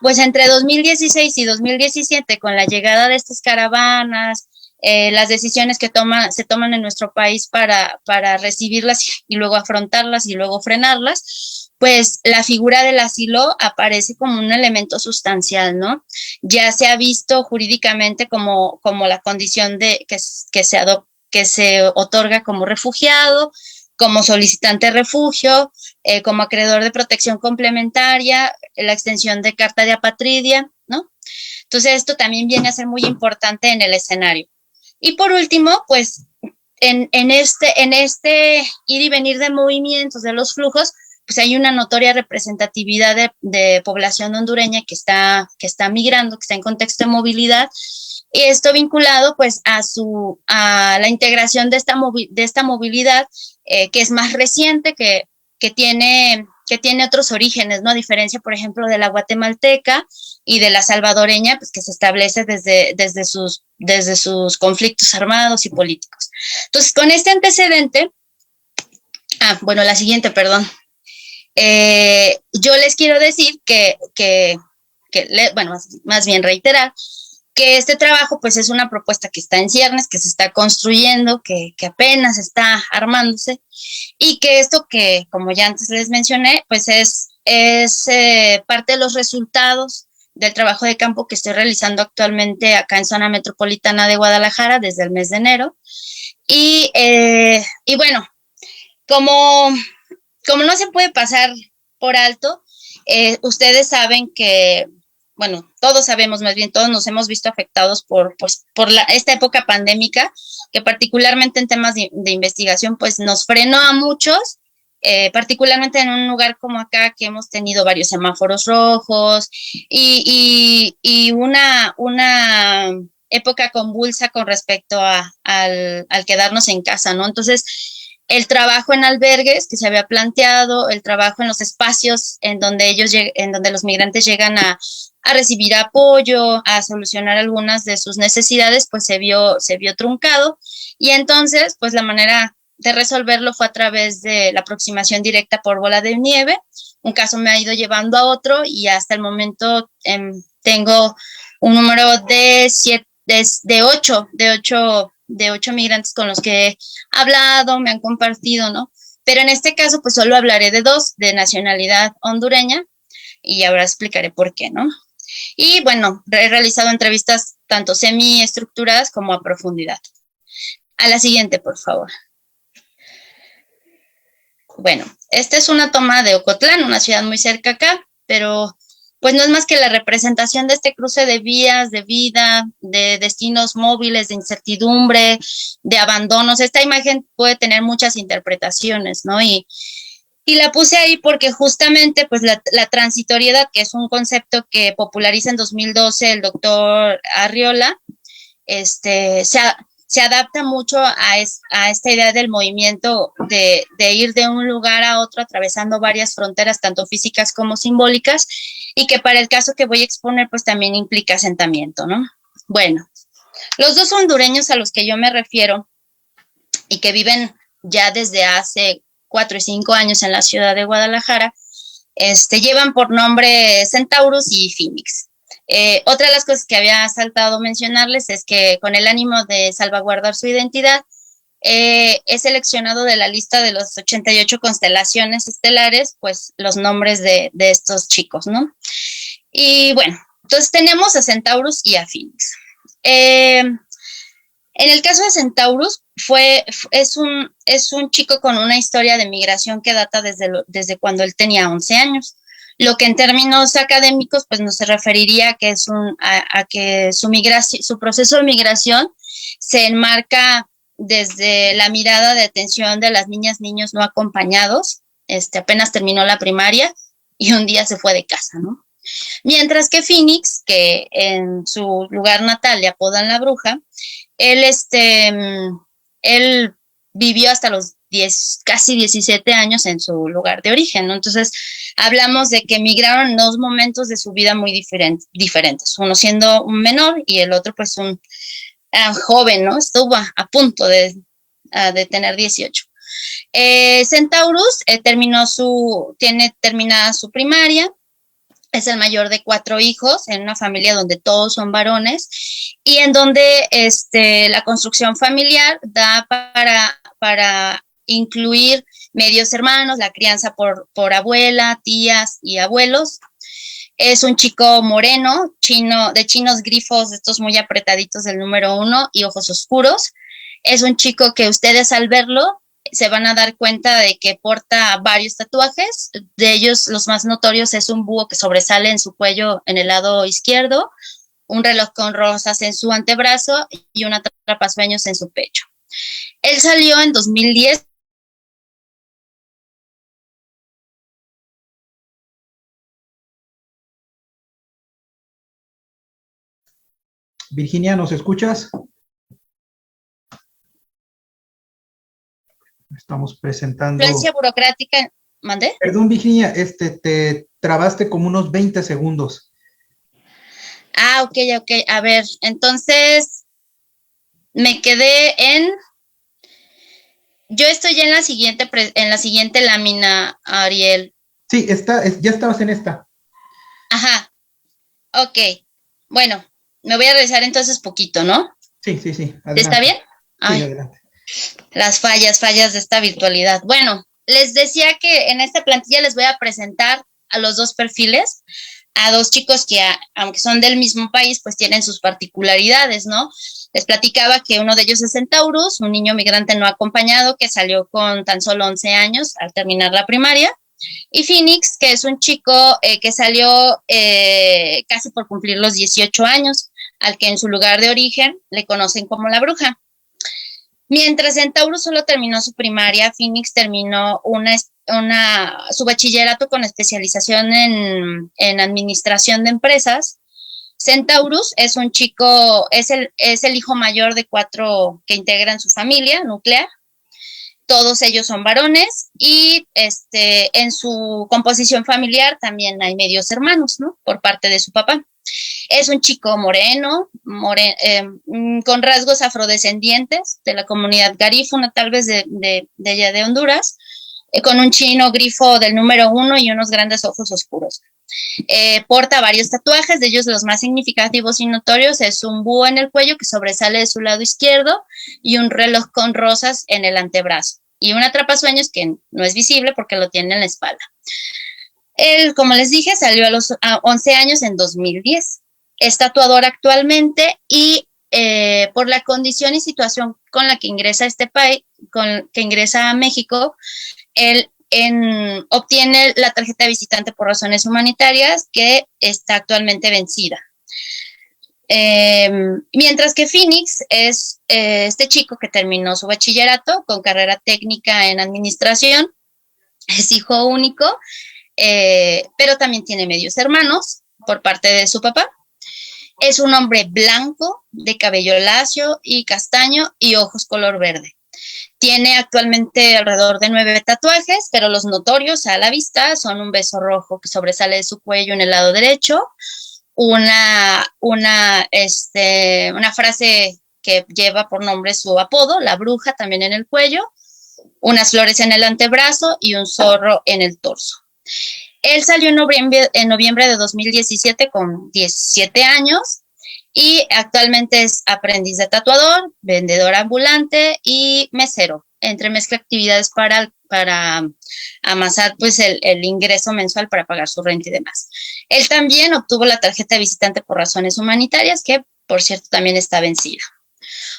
pues entre 2016 y 2017, con la llegada de estas caravanas, las decisiones que se toman en nuestro país para recibirlas y luego afrontarlas y luego frenarlas, pues la figura del asilo aparece como un elemento sustancial, ¿no? Ya se ha visto jurídicamente como la condición de que se otorga como refugiado, como solicitante de refugio, como acreedor de protección complementaria, la extensión de carta de apatridia, ¿no? Entonces, esto también viene a ser muy importante en el escenario. Y por último, pues, en este ir y venir de movimientos, de los flujos, pues hay una notoria representatividad de población hondureña que está migrando, que está en contexto de movilidad, y esto vinculado pues a la integración de esta movilidad que es más reciente, que tiene otros orígenes, ¿no? A diferencia, por ejemplo, de la guatemalteca y de la salvadoreña, pues que se establece desde sus conflictos armados y políticos. Entonces, con este antecedente, la siguiente, perdón. Yo les quiero decir más bien reiterar, que este trabajo pues es una propuesta que está en ciernes, que se está construyendo, que apenas está armándose, y que esto que, como ya antes les mencioné, pues es parte de los resultados del trabajo de campo que estoy realizando actualmente acá en zona metropolitana de Guadalajara desde el mes de enero. Y bueno, como no se puede pasar por alto, ustedes saben que, bueno, todos sabemos, más bien todos nos hemos visto afectados por esta época pandémica, que particularmente en temas de investigación, pues nos frenó a muchos, particularmente en un lugar como acá, que hemos tenido varios semáforos rojos y una época convulsa con respecto al quedarnos en casa, ¿no? Entonces, el trabajo en albergues que se había planteado, el trabajo en los espacios en donde los migrantes llegan a recibir apoyo, a solucionar algunas de sus necesidades, pues se vio truncado. Y entonces, pues la manera resolverlo fue a través de la aproximación directa por bola de nieve. Un caso me ha ido llevando a otro y hasta el momento tengo un número de ocho migrantes con los que he hablado, me han compartido, ¿no? Pero en este caso, pues solo hablaré de dos de nacionalidad hondureña y ahora explicaré por qué, ¿no? Y bueno, he realizado entrevistas tanto semiestructuradas como a profundidad. A la siguiente, por favor. Bueno, esta es una toma de Ocotlán, una ciudad muy cerca acá, pero pues no es más que la representación de este cruce de vías, de vida, de destinos móviles, de incertidumbre, de abandonos. Esta imagen puede tener muchas interpretaciones, ¿no? Y la puse ahí porque justamente pues la transitoriedad, que es un concepto que populariza en 2012 el doctor Arriola, se adapta mucho a esta idea del movimiento de ir de un lugar a otro atravesando varias fronteras, tanto físicas como simbólicas, y que para el caso que voy a exponer, pues también implica asentamiento, ¿no? Bueno, los dos hondureños a los que yo me refiero y que viven ya desde hace 4 y 5 años en la ciudad de Guadalajara, llevan por nombre Centaurus y Phoenix. Otra de las cosas que había saltado mencionarles es que con el ánimo de salvaguardar su identidad, he seleccionado de la lista de los 88 constelaciones estelares, pues los nombres de estos chicos, ¿no? Y bueno, entonces tenemos a Centaurus y a Phoenix. En el caso de Centaurus, es un chico con una historia de migración que data desde cuando él tenía 11 años. Lo que en términos académicos, pues no se referiría a que que su proceso de migración se enmarca desde la mirada de atención de las niñas, niños no acompañados. Apenas terminó la primaria y un día se fue de casa, ¿no? Mientras que Phoenix, que en su lugar natal le apodan la bruja, él vivió hasta los casi 17 años en su lugar de origen, ¿no? Entonces, hablamos de que migraron en dos momentos de su vida muy diferentes, uno siendo un menor y el otro pues un joven, ¿no? Estuvo a punto de tener 18. Centaurus tiene terminada su primaria, es el mayor de 4 hijos en una familia donde todos son varones y en donde la construcción familiar da para incluir medios hermanos, la crianza por abuela, tías y abuelos. Es un chico moreno, de chinos grifos, estos muy apretaditos del número 1 y ojos oscuros. Es un chico que ustedes al verlo se van a dar cuenta de que porta varios tatuajes. De ellos, los más notorios es un búho que sobresale en su cuello en el lado izquierdo, un reloj con rosas en su antebrazo y un atrapasueños en su pecho. Él salió en 2010. Virginia, ¿nos escuchas? Estamos presentando... Influencia burocrática, ¿mandé? Perdón, Virginia, te trabaste como unos 20 segundos. Ah, ok. A ver, entonces me quedé yo estoy en la siguiente lámina, Ariel. Sí, ya estabas en esta. Ajá, ok. Bueno, me voy a regresar entonces poquito, ¿no? Sí. Adelante. ¿Está bien? Ay, sí, adelante. Las fallas de esta virtualidad. Bueno, les decía que en esta plantilla les voy a presentar a los dos perfiles, a dos chicos que, aunque son del mismo país, pues tienen sus particularidades, ¿no? Les platicaba que uno de ellos es Centaurus, un niño migrante no acompañado que salió con tan solo 11 años al terminar la primaria, y Phoenix, que es un chico que salió casi por cumplir los 18 años, al que en su lugar de origen le conocen como la bruja. Mientras Centaurus solo terminó su primaria, Phoenix terminó su bachillerato con especialización en administración de empresas. Centaurus es un chico, es el hijo mayor de 4 que integran su familia nuclear. Todos ellos son varones y en su composición familiar también hay medios hermanos, ¿no? Por parte de su papá. Es un chico moreno, con rasgos afrodescendientes de la comunidad garífuna, tal vez de allá de Honduras, con un chino grifo del número 1 y unos grandes ojos oscuros. Porta varios tatuajes, de ellos los más significativos y notorios es un búho en el cuello que sobresale de su lado izquierdo y un reloj con rosas en el antebrazo y un atrapasueños que no es visible porque lo tiene en la espalda. Él, como les dije, salió a 11 años en 2010. Es tatuador actualmente y por la condición y situación con la que ingresa a este país, que ingresa a México, él obtiene la tarjeta de visitante por razones humanitarias que está actualmente vencida. Mientras que Phoenix es este chico que terminó su bachillerato con carrera técnica en administración, es hijo único, pero también tiene medios hermanos por parte de su papá. Es un hombre blanco, de cabello lacio y castaño y ojos color verde. Tiene actualmente alrededor de 9 tatuajes, pero los notorios a la vista son un beso rojo que sobresale de su cuello en el lado derecho, una frase que lleva por nombre su apodo, la bruja, también en el cuello, unas flores en el antebrazo y un zorro en el torso. Él salió en noviembre de 2017 con 17 años y actualmente es aprendiz de tatuador, vendedor ambulante y mesero. Entremezcla actividades para amasar pues el ingreso mensual para pagar su renta y demás. Él también obtuvo la tarjeta de visitante por razones humanitarias, que por cierto también está vencida.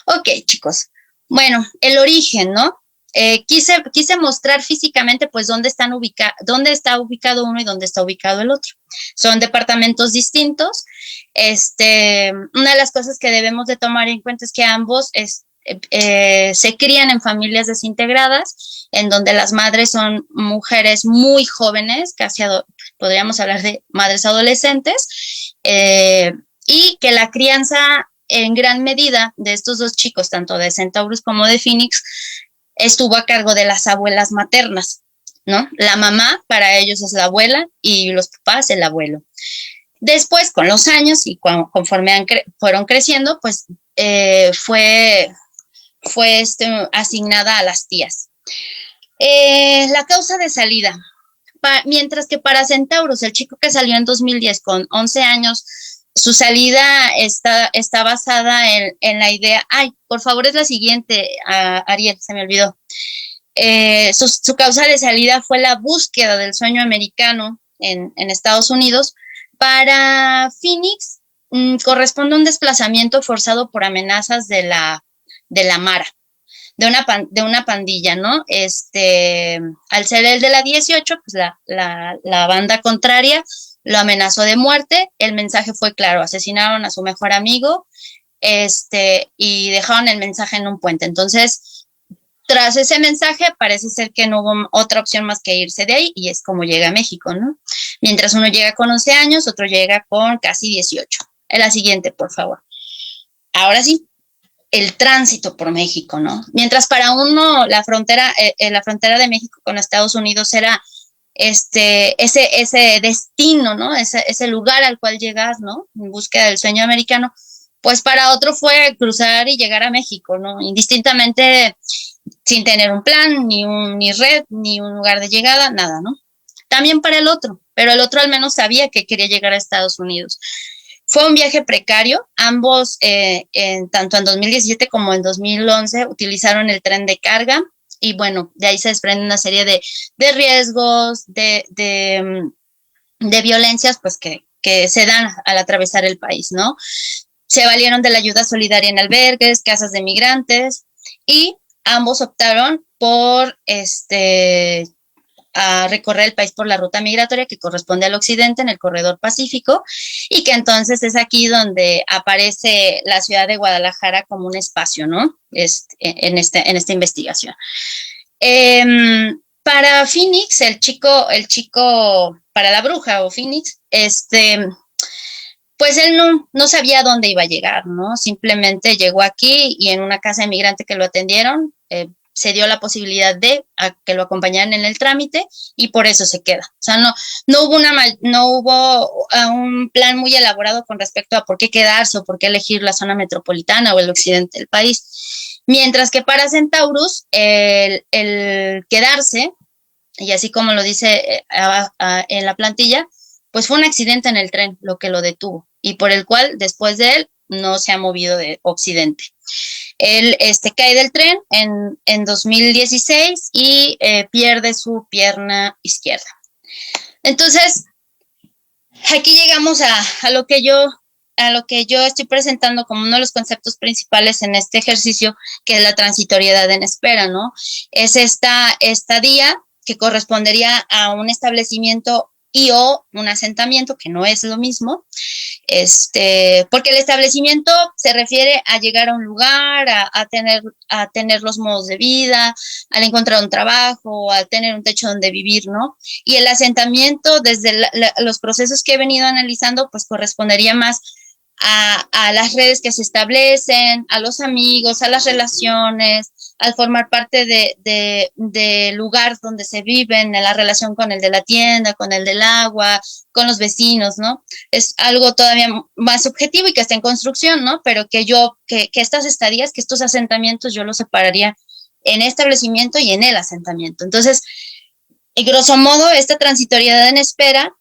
Ok, chicos. Bueno, el origen, ¿no? Quise mostrar físicamente pues dónde está ubicado uno y dónde está ubicado el otro. Son departamentos distintos. Una de las cosas que debemos de tomar en cuenta es que ambos se crían en familias desintegradas, en donde las madres son mujeres muy jóvenes, casi podríamos hablar de madres adolescentes, y que la crianza en gran medida de estos dos chicos, tanto de Centaurus como de Phoenix, estuvo a cargo de las abuelas maternas, ¿no? La mamá para ellos es la abuela y los papás el abuelo. Después, con los años y conforme fueron creciendo, pues fue asignada a las tías. La causa de salida. Mientras que para Centaurus, el chico que salió en 2010 con 11 años, su salida está basada en la idea, por favor es la siguiente, Ariel, se me olvidó. Su causa de salida fue la búsqueda del sueño americano en Estados Unidos. Para Phoenix corresponde un desplazamiento forzado por amenazas de la Mara, de una pandilla, ¿no? Al ser el de la 18, pues la banda contraria lo amenazó de muerte. El mensaje fue claro: asesinaron a su mejor amigo, y dejaron el mensaje en un puente. Entonces, tras ese mensaje, parece ser que no hubo otra opción más que irse de ahí, y es como llega a México, ¿no? Mientras uno llega con 11 años, otro llega con casi 18. La siguiente, por favor. Ahora sí, el tránsito por México, ¿no? Mientras para uno la frontera de México con Estados Unidos era ese destino, ¿no? Ese lugar al cual llegas, ¿no? En búsqueda del sueño americano, pues para otro fue cruzar y llegar a México, ¿no? Indistintamente, sin tener un plan, ni red, ni un lugar de llegada, nada, ¿no? También para el otro, pero el otro al menos sabía que quería llegar a Estados Unidos. Fue un viaje precario. Ambos, tanto en 2017 como en 2011, utilizaron el tren de carga. Y bueno, de ahí se desprende una serie de riesgos, de violencias, pues que se dan al atravesar el país, ¿no? Se valieron de la ayuda solidaria en albergues, casas de migrantes, y ambos optaron por a recorrer el país por la ruta migratoria que corresponde al occidente, en el corredor pacífico, y que entonces es aquí donde aparece la ciudad de Guadalajara como un espacio, ¿no? En esta investigación. Para Phoenix, el chico, para la bruja o Phoenix, pues él no sabía dónde iba a llegar, ¿no? Simplemente llegó aquí y en una casa de migrante que lo atendieron, se dio la posibilidad de que lo acompañaran en el trámite y por eso se queda. O sea, no hubo un plan muy elaborado con respecto a por qué quedarse o por qué elegir la zona metropolitana o el occidente del país. Mientras que para Centaurus, el quedarse, y así como lo dice en la plantilla, pues fue un accidente en el tren lo que lo detuvo y por el cual después de él no se ha movido de occidente. Él cae del tren en 2016 y pierde su pierna izquierda. Entonces, aquí llegamos a lo que yo estoy presentando como uno de los conceptos principales en este ejercicio, que es la transitoriedad en espera, ¿no? Es esta estadía que correspondería a un establecimiento y o un asentamiento, que no es lo mismo, porque el establecimiento se refiere a llegar a un lugar, a tener los modos de vida, al encontrar un trabajo, a tener un techo donde vivir, ¿no? Y el asentamiento, desde los procesos que he venido analizando, pues correspondería más a las redes que se establecen, a los amigos, a las relaciones, al formar parte de lugar donde se viven, en la relación con el de la tienda, con el del agua, con los vecinos, ¿no? Es algo todavía más subjetivo y que está en construcción, ¿no? Pero que estas estadías, que estos asentamientos, yo los separaría en establecimiento y en el asentamiento. Entonces, grosso modo, esta transitoriedad en espera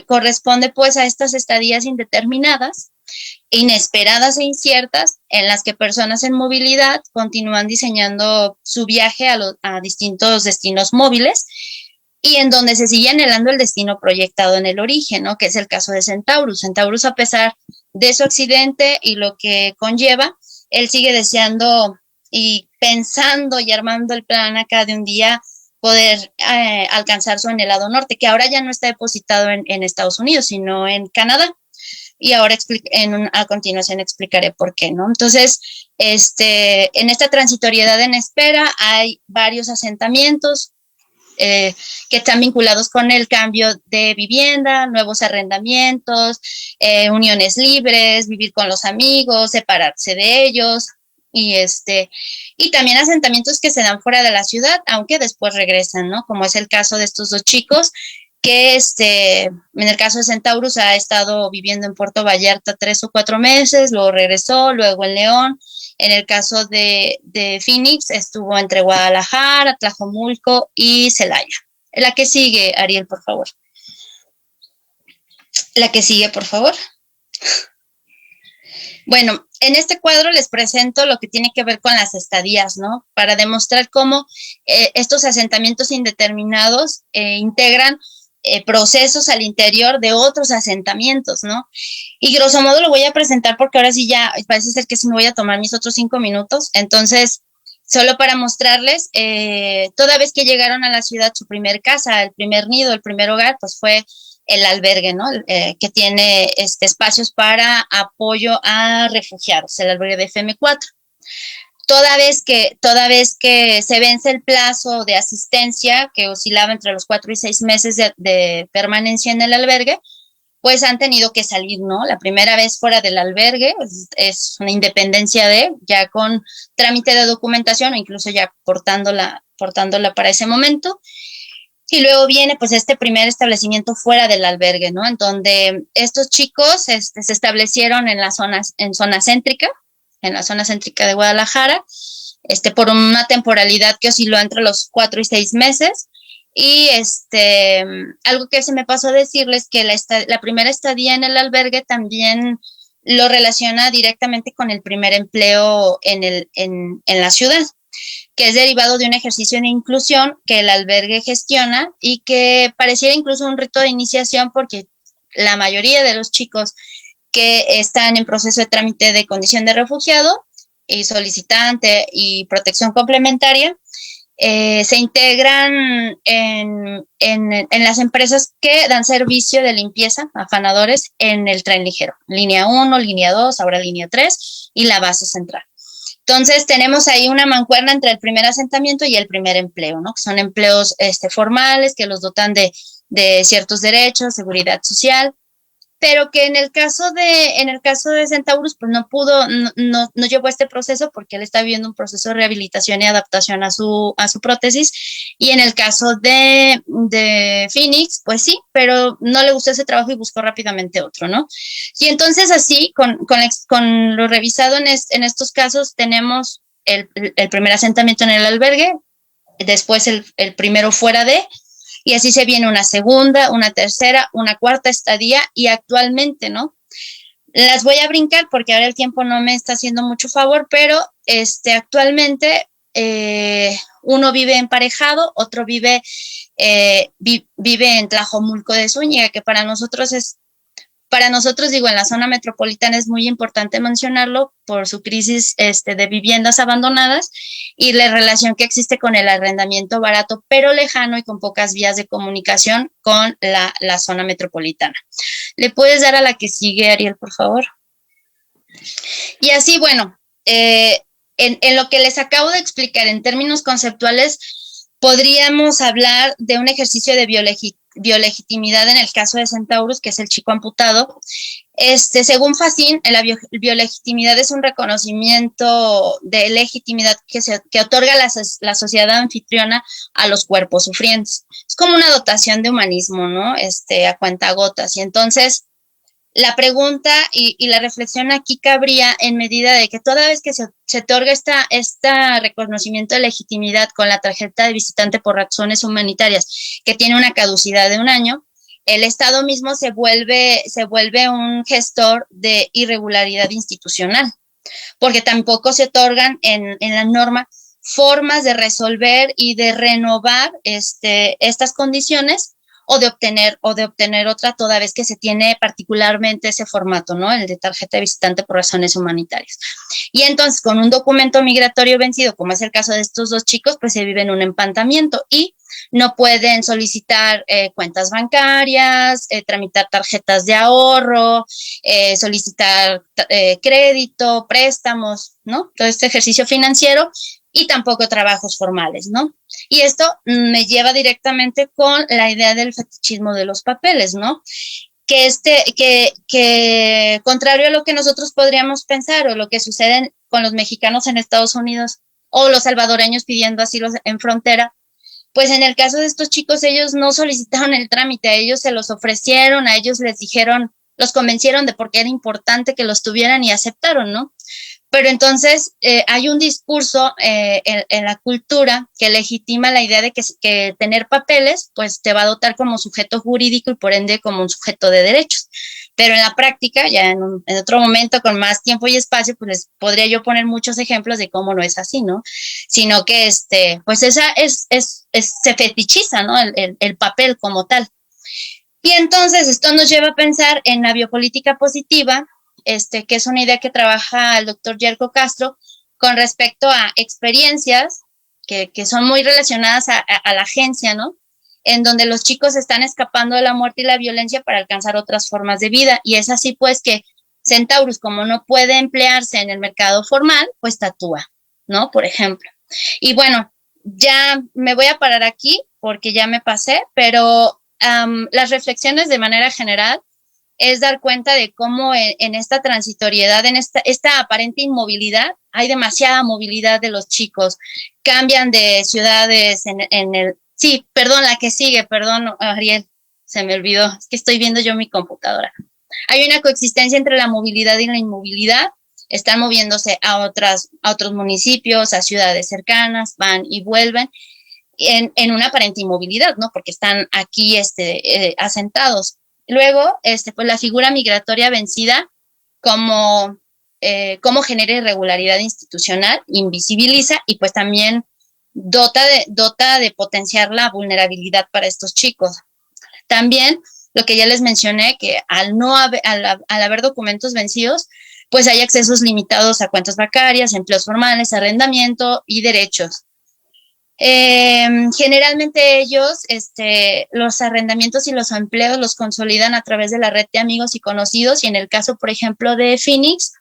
corresponde pues a estas estadías indeterminadas, inesperadas e inciertas, en las que personas en movilidad continúan diseñando su viaje a distintos destinos móviles y en donde se sigue anhelando el destino proyectado en el origen, ¿no? Que es el caso de Centaurus. Centaurus, a pesar de su accidente y lo que conlleva, él sigue deseando y pensando y armando el plan acá de un día poder alcanzar su anhelado norte, que ahora ya no está depositado en Estados Unidos, sino en Canadá. Y ahora a continuación explicaré por qué, ¿no? Entonces, en esta transitoriedad en espera hay varios asentamientos que están vinculados con el cambio de vivienda, nuevos arrendamientos, uniones libres, vivir con los amigos, separarse de ellos, y también asentamientos que se dan fuera de la ciudad, aunque después regresan, ¿no? Como es el caso de estos dos chicos, que en el caso de Centaurus ha estado viviendo en Puerto Vallarta 3 o 4 meses, luego regresó, luego en León. En el caso de Phoenix, estuvo entre Guadalajara, Tlajomulco y Celaya. La que sigue, Ariel, por favor. La que sigue, por favor. Bueno, en este cuadro les presento lo que tiene que ver con las estadías, ¿no? Para demostrar cómo estos asentamientos indeterminados integran procesos al interior de otros asentamientos, ¿no? Y grosso modo lo voy a presentar porque ahora sí ya parece ser que sí me voy a tomar mis otros 5 minutos. Entonces, solo para mostrarles, toda vez que llegaron a la ciudad, su primer casa, el primer nido, el primer hogar, pues fue el albergue, ¿no? Que tiene espacios para apoyo a refugiados, el albergue de FM4. Toda vez que se vence el plazo de asistencia, que oscilaba entre los 4 y 6 meses de permanencia en el albergue, pues han tenido que salir, ¿no? La primera vez fuera del albergue es una independencia ya con trámite de documentación o incluso ya portándola para ese momento. Y luego viene pues este primer establecimiento fuera del albergue, ¿no? En donde estos chicos se establecieron en zona céntrica de Guadalajara, por una temporalidad que osciló entre los 4 y 6 meses. Y algo que se me pasó a decirles, que la primera estadía en el albergue también lo relaciona directamente con el primer empleo en la ciudad, que es derivado de un ejercicio de inclusión que el albergue gestiona y que pareciera incluso un rito de iniciación, porque la mayoría de los chicos que están en proceso de trámite de condición de refugiado y solicitante y protección complementaria, se integran en las empresas que dan servicio de limpieza, afanadores, en el tren ligero, línea 1, línea 2, ahora línea 3 y la base central. Entonces tenemos ahí una mancuerna entre el primer asentamiento y el primer empleo, ¿no? Que son empleos formales que los dotan de ciertos derechos, seguridad social, pero que en el caso de Centaurus, pues no pudo, no llevó este proceso porque él está viviendo un proceso de rehabilitación y adaptación a su prótesis, y en el caso de Phoenix, pues sí, pero no le gustó ese trabajo y buscó rápidamente otro, ¿no? Y entonces así, con lo revisado en estos casos, tenemos el primer asentamiento en el albergue, después el primero fuera de, y así se viene una segunda, una tercera, una cuarta estadía, y actualmente, ¿no? Las voy a brincar porque ahora el tiempo no me está haciendo mucho favor, pero actualmente uno vive emparejado, otro vive en Tlajomulco de Zúñiga, que para nosotros, digo, en la zona metropolitana es muy importante mencionarlo por su crisis de viviendas abandonadas y la relación que existe con el arrendamiento barato, pero lejano y con pocas vías de comunicación con la zona metropolitana. ¿Le puedes dar a la que sigue, Ariel, por favor? Y así, bueno, en lo que les acabo de explicar en términos conceptuales, podríamos hablar de un ejercicio de biolegitimidad en el caso de Centaurus, que es el chico amputado. Según Facín, la biolegitimidad es un reconocimiento de legitimidad que otorga la sociedad anfitriona a los cuerpos sufrientes. Es como una dotación de humanismo, ¿no? A cuentagotas. Y entonces, la pregunta y la reflexión aquí cabría en medida de que toda vez que se otorga este reconocimiento de legitimidad con la tarjeta de visitante por razones humanitarias, que tiene una caducidad de 1 año, el Estado mismo se vuelve un gestor de irregularidad institucional, porque tampoco se otorgan en la norma formas de resolver y de renovar estas condiciones, o de obtener otra, toda vez que se tiene particularmente ese formato, ¿no? El de tarjeta de visitante por razones humanitarias. Y entonces, con un documento migratorio vencido, como es el caso de estos 2 chicos, pues se vive en un empantamiento y no pueden solicitar cuentas bancarias, tramitar tarjetas de ahorro, solicitar crédito, préstamos, ¿no? Todo este ejercicio financiero, y tampoco trabajos formales, ¿no? Y esto me lleva directamente con la idea del fetichismo de los papeles, ¿no? Que contrario a lo que nosotros podríamos pensar o lo que sucede con los mexicanos en Estados Unidos o los salvadoreños pidiendo asilo en frontera, pues en el caso de estos chicos, ellos no solicitaron el trámite, a ellos se los ofrecieron, a ellos les dijeron, los convencieron de por qué era importante que los tuvieran y aceptaron, ¿no? Pero entonces hay un discurso en la cultura que legitima la idea de que tener papeles pues te va a dotar como sujeto jurídico y por ende como un sujeto de derechos. Pero en la práctica, ya en otro momento con más tiempo y espacio, pues les podría yo poner muchos ejemplos de cómo no es así, ¿no? Sino que pues se fetichiza, ¿no? El papel como tal. Y entonces esto nos lleva a pensar en la biopolítica positiva, que es una idea que trabaja el doctor Yerko Castro con respecto a experiencias que son muy relacionadas a la agencia, ¿no? En donde los chicos están escapando de la muerte y la violencia para alcanzar otras formas de vida. Y es así, pues, que Centaurus, como no puede emplearse en el mercado formal, pues tatúa, ¿no? Por ejemplo. Y bueno, ya me voy a parar aquí porque ya me pasé, pero las reflexiones de manera general es dar cuenta de cómo en esta transitoriedad, en esta aparente inmovilidad, hay demasiada movilidad de los chicos. Cambian de ciudades Sí, perdón, la que sigue, perdón, Ariel, se me olvidó, es que estoy viendo yo mi computadora. Hay una coexistencia entre la movilidad y la inmovilidad, están moviéndose a otros municipios, a ciudades cercanas, van y vuelven, en una aparente inmovilidad, ¿no? Porque están aquí asentados. Luego, pues la figura migratoria vencida como genera irregularidad institucional, invisibiliza y pues también dota de potenciar la vulnerabilidad para estos chicos. También, lo que ya les mencioné, que al haber documentos vencidos, pues hay accesos limitados a cuentas bancarias, empleos formales, arrendamiento y derechos. Generalmente ellos, los arrendamientos y los empleos los consolidan a través de la red de amigos y conocidos, y en el caso, por ejemplo, de Phoenix,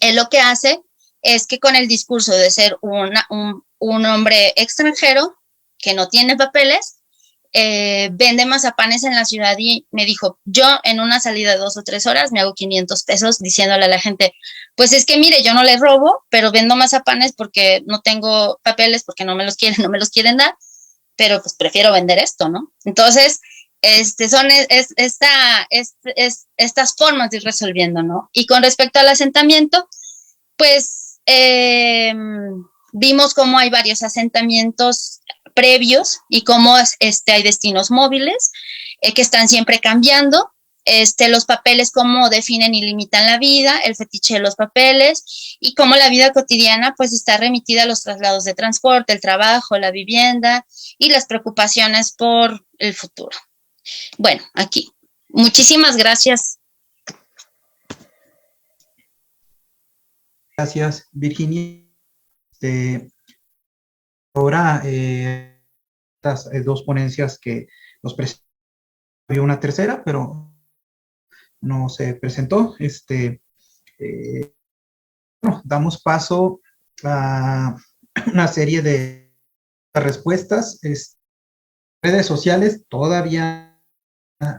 él lo que hace es que con el discurso de ser un hombre extranjero que no tiene papeles, vende mazapanes en la ciudad y me dijo, yo en una salida de 2 o 3 horas me hago 500 pesos diciéndole a la gente, pues es que mire, yo no le robo, pero vendo mazapanes porque no tengo papeles, porque no me los quieren dar, pero pues prefiero vender esto, ¿no? Entonces, son estas formas de ir resolviendo, ¿no? Y con respecto al asentamiento, pues vimos cómo hay varios asentamientos previos y cómo hay destinos móviles que están siempre cambiando. Los papeles, cómo definen y limitan la vida, el fetiche de los papeles y cómo la vida cotidiana pues está remitida a los traslados de transporte, el trabajo, la vivienda y las preocupaciones por el futuro. Bueno, aquí. Muchísimas gracias. Gracias, Virginia. Ahora, estas 2 ponencias que nos presentó, había una tercera, pero no se presentó. Bueno, damos paso a una serie de respuestas. Redes sociales, todavía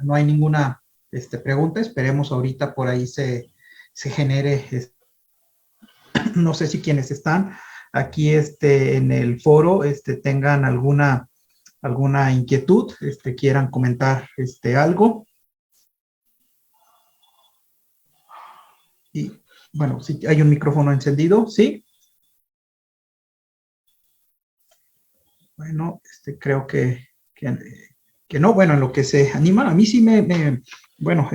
no hay ninguna pregunta. Esperemos ahorita por ahí se genere. No sé si quienes están aquí en el foro tengan alguna inquietud, quieran comentar algo. Y bueno, si hay un micrófono encendido, ¿sí? Bueno, creo que no. Bueno, en lo que se animan, a mí sí bueno,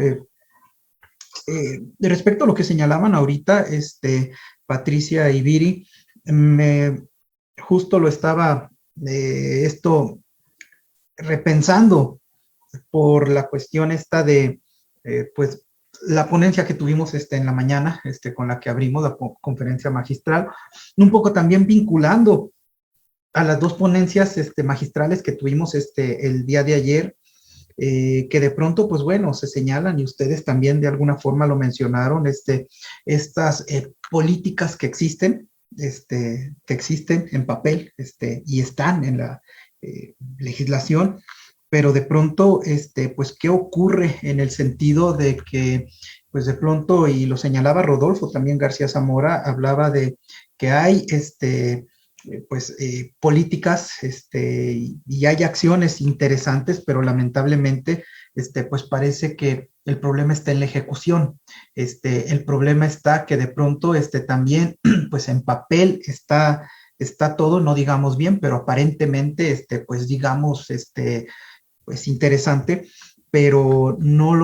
respecto a lo que señalaban ahorita, Patricia y Viri, justo lo estaba repensando por la cuestión esta de, pues, la ponencia que tuvimos en la mañana, con la que abrimos la conferencia magistral, un poco también vinculando a las 2 ponencias magistrales que tuvimos el día de ayer, que de pronto, pues bueno, se señalan, y ustedes también de alguna forma lo mencionaron, estas políticas que existen en papel, y están en la legislación, pero de pronto, pues, ¿qué ocurre en el sentido de que, pues de pronto, y lo señalaba Rodolfo, también García Zamora, hablaba de que hay, pues, políticas, y hay acciones interesantes, pero lamentablemente, pues parece que el problema está en la ejecución. El problema está que de pronto, también, pues en papel está todo, no digamos bien, pero aparentemente, pues digamos, pues interesante, pero no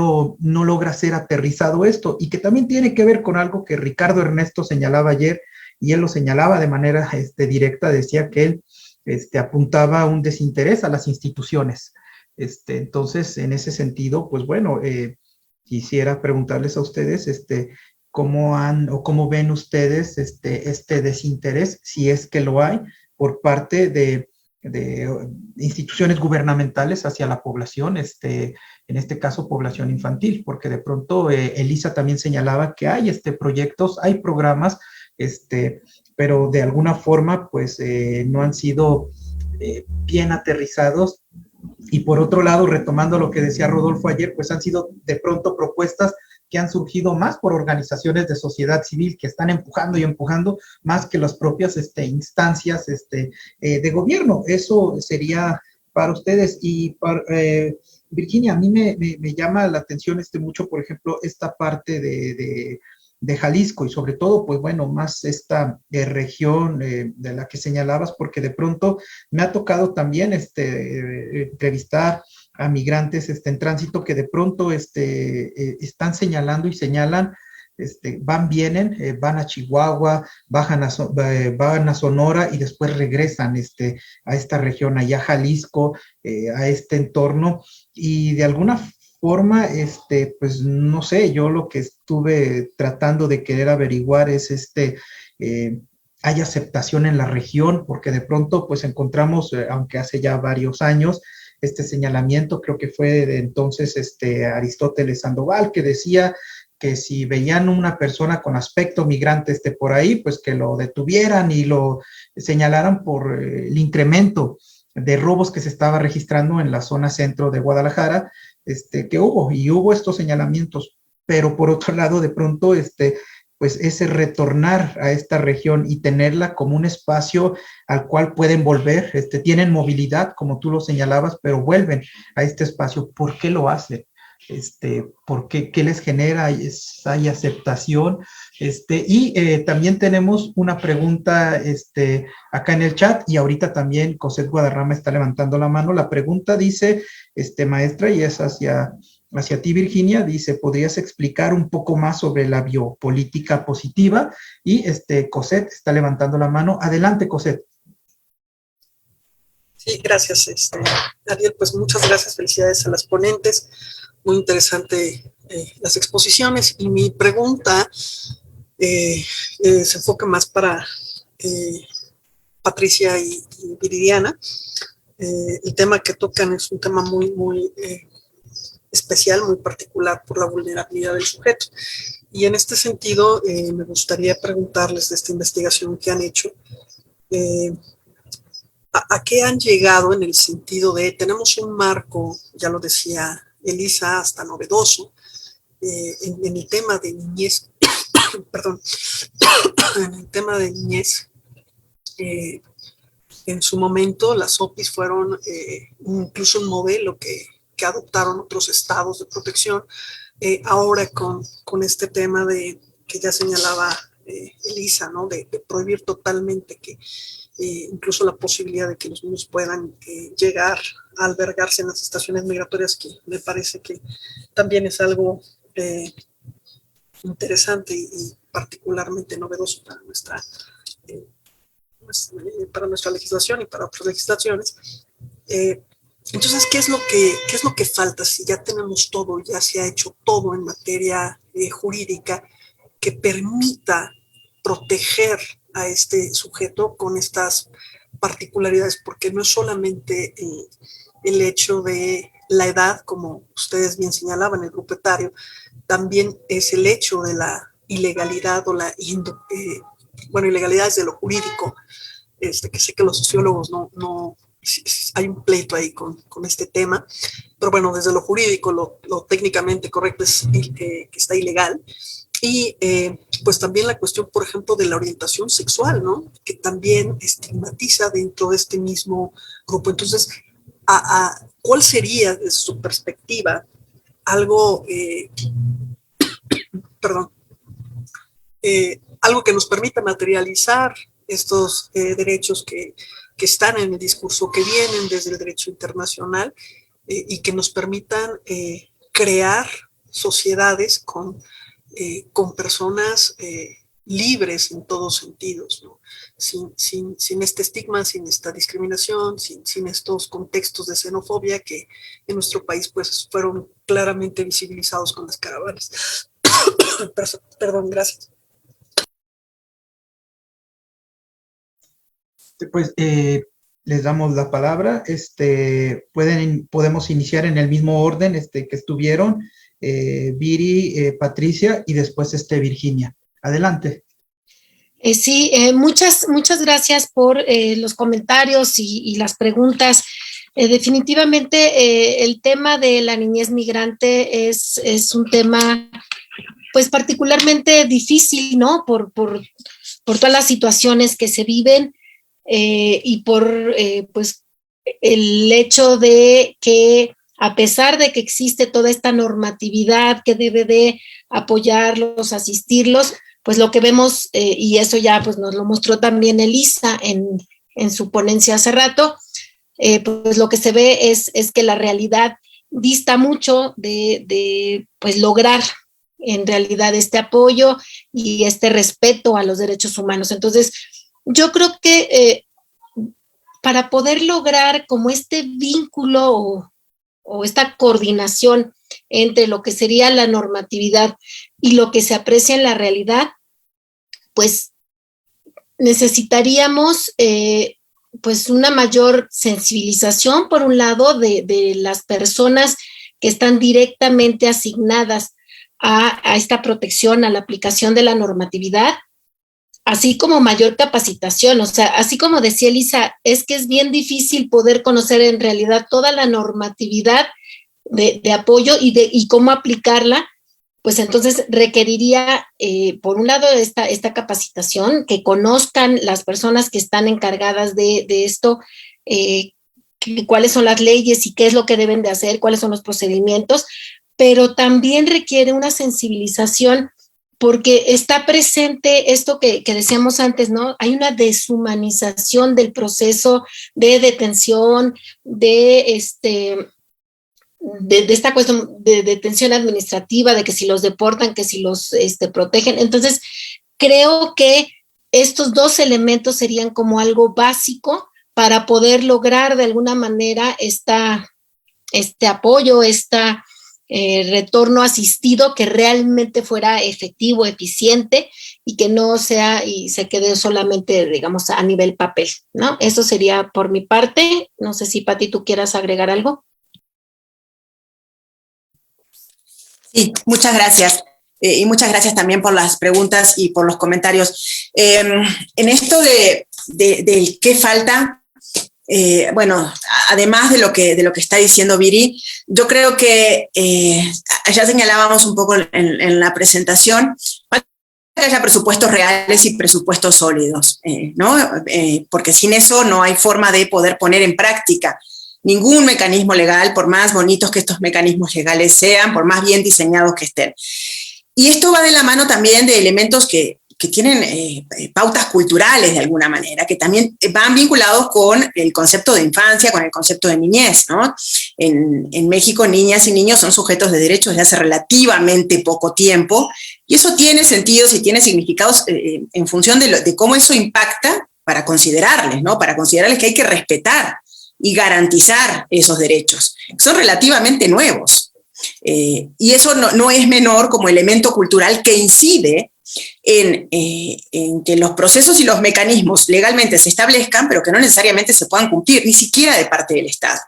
logra ser aterrizado esto, y que también tiene que ver con algo que Ricardo Ernesto señalaba ayer, y él lo señalaba de manera directa, decía que él apuntaba a un desinterés a las instituciones. Entonces, en ese sentido, pues bueno, quisiera preguntarles a ustedes, ¿cómo ven ustedes este desinterés, si es que lo hay, por parte de instituciones gubernamentales hacia la población, en este caso población infantil? Porque de pronto Elisa también señalaba que hay proyectos, hay programas, pero de alguna forma pues no han sido bien aterrizados. Y por otro lado, retomando lo que decía Rodolfo ayer, pues han sido de pronto propuestas que han surgido más por organizaciones de sociedad civil que están empujando y empujando más que las propias instancias de gobierno. Eso sería para ustedes. Y para Virginia, a mí me llama la atención mucho, por ejemplo, esta parte de Jalisco, y sobre todo, pues bueno, más esta región de la que señalabas, porque de pronto me ha tocado también entrevistar a migrantes en tránsito que de pronto están señalando y señalan, vienen, van a Chihuahua, van a Sonora y después regresan a esta región, allá Jalisco, a este entorno, y de alguna forma, pues no sé, yo lo que estuve tratando de querer averiguar es hay aceptación en la región, porque de pronto pues encontramos, aunque hace ya varios años, señalamiento, creo que fue de entonces Aristóteles Sandoval, que decía que si veían una persona con aspecto migrante por ahí, pues que lo detuvieran y lo señalaran por el incremento de robos que se estaba registrando en la zona centro de Guadalajara, que hubo estos señalamientos, pero por otro lado, de pronto, pues ese retornar a esta región y tenerla como un espacio al cual pueden volver, tienen movilidad, como tú lo señalabas, pero vuelven a este espacio. ¿Por qué lo hacen? ¿Por qué? ¿Qué les genera? ¿Hay aceptación? También tenemos una pregunta acá en el chat, y ahorita también Cosette Guadarrama está levantando la mano. La pregunta dice, maestra, y es hacia ti, Virginia, dice, ¿podrías explicar un poco más sobre la biopolítica positiva? Y Cosette está levantando la mano. Adelante, Cosette. Sí, gracias, Ariel, pues muchas gracias, felicidades a las ponentes, muy interesante las exposiciones, y mi pregunta se enfoca más para Patricia y Viridiana. El tema que tocan es un tema muy especial, muy particular por la vulnerabilidad del sujeto. Y en este sentido, me gustaría preguntarles de esta investigación que han hecho, ¿a qué han llegado en el sentido de, tenemos un marco, ya lo decía Elisa, hasta novedoso, en el tema de niñez, perdón, en el tema de niñez, en su momento las OPIs fueron incluso un modelo que adoptaron otros estados de protección. Ahora con este tema que ya señalaba Elisa, ¿no? de prohibir totalmente que incluso la posibilidad de que los niños puedan llegar a albergarse en las estaciones migratorias, que me parece que también es algo interesante y particularmente novedoso para nuestra legislación y para otras legislaciones. Entonces, ¿qué es lo que falta? Si ya tenemos todo, ya se ha hecho todo en materia jurídica que permita proteger a este sujeto con estas particularidades, porque no es solamente el hecho de la edad, como ustedes bien señalaban, el grupo etario, también es el hecho de la ilegalidad o ilegalidad desde lo jurídico, que sé que los sociólogos no hay un pleito ahí con este tema, pero bueno, desde lo jurídico, lo técnicamente correcto es que está ilegal. Y pues también la cuestión, por ejemplo, de la orientación sexual, ¿no? Que también estigmatiza dentro de este mismo grupo. Entonces, ¿cuál sería, desde su perspectiva, algo, algo que nos permita materializar estos derechos que están en el discurso, que vienen desde el derecho internacional y que nos permitan crear sociedades con personas libres en todos sentidos, ¿no? Sin este estigma, sin esta discriminación, sin estos contextos de xenofobia que en nuestro país pues fueron claramente visibilizados con las caravanas. Perdón, gracias. Pues les damos la palabra. Podemos iniciar en el mismo orden que estuvieron, Viri, Patricia, y después Virginia. Adelante. Sí, muchas gracias por los comentarios y las preguntas. Definitivamente el tema de la niñez migrante es un tema pues particularmente difícil, ¿no? Por todas las situaciones que se viven y por pues el hecho de que a pesar de que existe toda esta normatividad que debe de apoyarlos, asistirlos, pues lo que vemos, y eso ya pues nos lo mostró también Elisa en su ponencia hace rato, pues lo que se ve es que la realidad dista mucho de pues lograr en realidad este apoyo y este respeto a los derechos humanos. Entonces, yo creo que para poder lograr como este vínculo o esta coordinación entre lo que sería la normatividad y lo que se aprecia en la realidad, pues necesitaríamos pues una mayor sensibilización, por un lado, de las personas que están directamente asignadas a esta protección, a la aplicación de la normatividad, así como mayor capacitación, o sea, así como decía Elisa, es que es bien difícil poder conocer en realidad toda la normatividad de apoyo y cómo aplicarla, pues entonces requeriría, por un lado, esta capacitación, que conozcan las personas que están encargadas de esto, cuáles son las leyes y qué es lo que deben de hacer, cuáles son los procedimientos, pero también requiere una sensibilización porque está presente esto que decíamos antes, ¿no? Hay una deshumanización del proceso de detención, de esta cuestión de detención administrativa, de que si los deportan, que si los protegen. Entonces, creo que estos dos elementos serían como algo básico para poder lograr de alguna manera este apoyo, retorno asistido que realmente fuera efectivo, eficiente y que no sea y se quede solamente, digamos, a nivel papel, ¿no? Eso sería por mi parte. No sé si, Pati, tú quieras agregar algo. Sí, muchas gracias. Y muchas gracias también por las preguntas y por los comentarios. En esto del qué falta, bueno, además de lo que está diciendo Viri, yo creo que ya señalábamos un poco en la presentación, que haya presupuestos reales y presupuestos sólidos, ¿no? Porque sin eso no hay forma de poder poner en práctica ningún mecanismo legal, por más bonitos que estos mecanismos legales sean, por más bien diseñados que estén. Y esto va de la mano también de elementos que tienen pautas culturales de alguna manera, que también van vinculados con el concepto de infancia, con el concepto de niñez, ¿no? En México, niñas y niños son sujetos de derechos desde hace relativamente poco tiempo, y eso tiene sentidos y tiene significados en función de cómo eso impacta para considerarles, ¿no? Para considerarles que hay que respetar y garantizar esos derechos. Son relativamente nuevos. Y eso no es menor como elemento cultural que incide en que los procesos y los mecanismos legalmente se establezcan, pero que no necesariamente se puedan cumplir, ni siquiera de parte del Estado.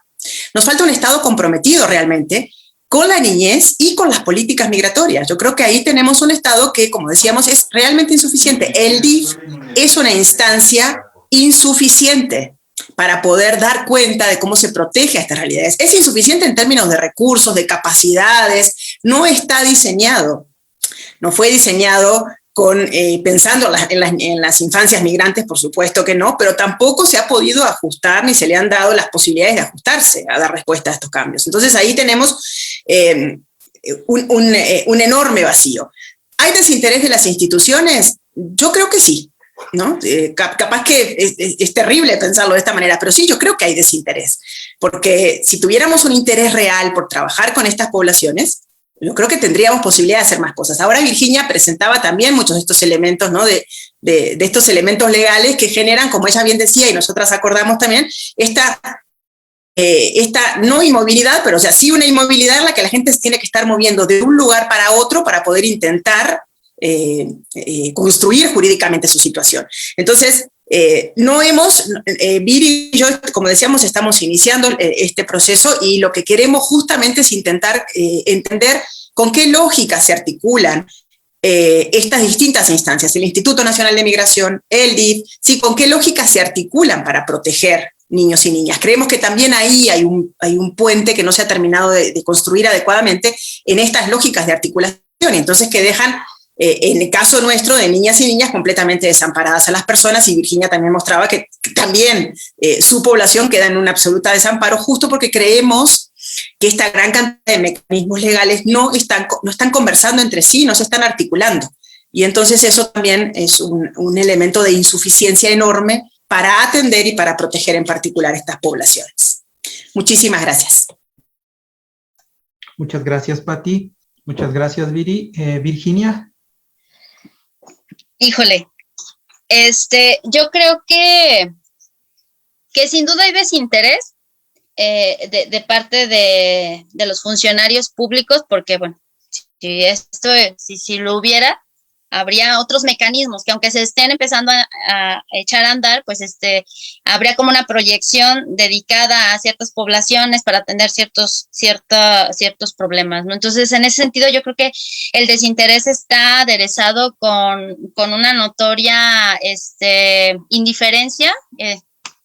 Nos falta un Estado comprometido realmente con la niñez y con las políticas migratorias. Yo creo que ahí tenemos un Estado que, como decíamos, es realmente insuficiente. El DIF es una instancia insuficiente para poder dar cuenta de cómo se protege a estas realidades. Es insuficiente en términos de recursos, de capacidades, no está diseñado, no fue diseñado pensando en las infancias migrantes, por supuesto que no, pero tampoco se ha podido ajustar ni se le han dado las posibilidades de ajustarse a dar respuesta a estos cambios. Entonces ahí tenemos un enorme vacío. ¿Hay desinterés de las instituciones? Yo creo que sí, ¿no? Capaz que es terrible pensarlo de esta manera, pero sí, yo creo que hay desinterés, porque si tuviéramos un interés real por trabajar con estas poblaciones, yo creo que tendríamos posibilidad de hacer más cosas. Ahora Virginia presentaba también muchos de estos elementos, ¿no? de estos elementos legales que generan, como ella bien decía, y nosotras acordamos también, esta no inmovilidad, pero o sea, sí una inmovilidad en la que la gente se tiene que estar moviendo de un lugar para otro para poder intentar construir jurídicamente su situación. Entonces, Viri y yo, como decíamos, estamos iniciando este proceso y lo que queremos justamente es intentar entender con qué lógica se articulan estas distintas instancias, el Instituto Nacional de Migración, el DIF, sí, con qué lógica se articulan para proteger niños y niñas. Creemos que también ahí hay un puente que no se ha terminado de construir adecuadamente en estas lógicas de articulación, y entonces que dejan en el caso nuestro de niñas y niñas completamente desamparadas a las personas, y Virginia también mostraba que también su población queda en un absoluto desamparo, justo porque creemos que esta gran cantidad de mecanismos legales no están conversando entre sí, no se están articulando, y entonces eso también es un elemento de insuficiencia enorme para atender y para proteger en particular estas poblaciones. Muchísimas gracias. Muchas gracias, Pati. Muchas gracias, Viri. Virginia. Híjole, yo creo que sin duda hay desinterés de parte de los funcionarios públicos, porque bueno, si lo hubiera, habría otros mecanismos que aunque se estén empezando a echar a andar, pues habría como una proyección dedicada a ciertas poblaciones para atender ciertos problemas, ¿no? Entonces, en ese sentido, yo creo que el desinterés está aderezado con una notoria indiferencia,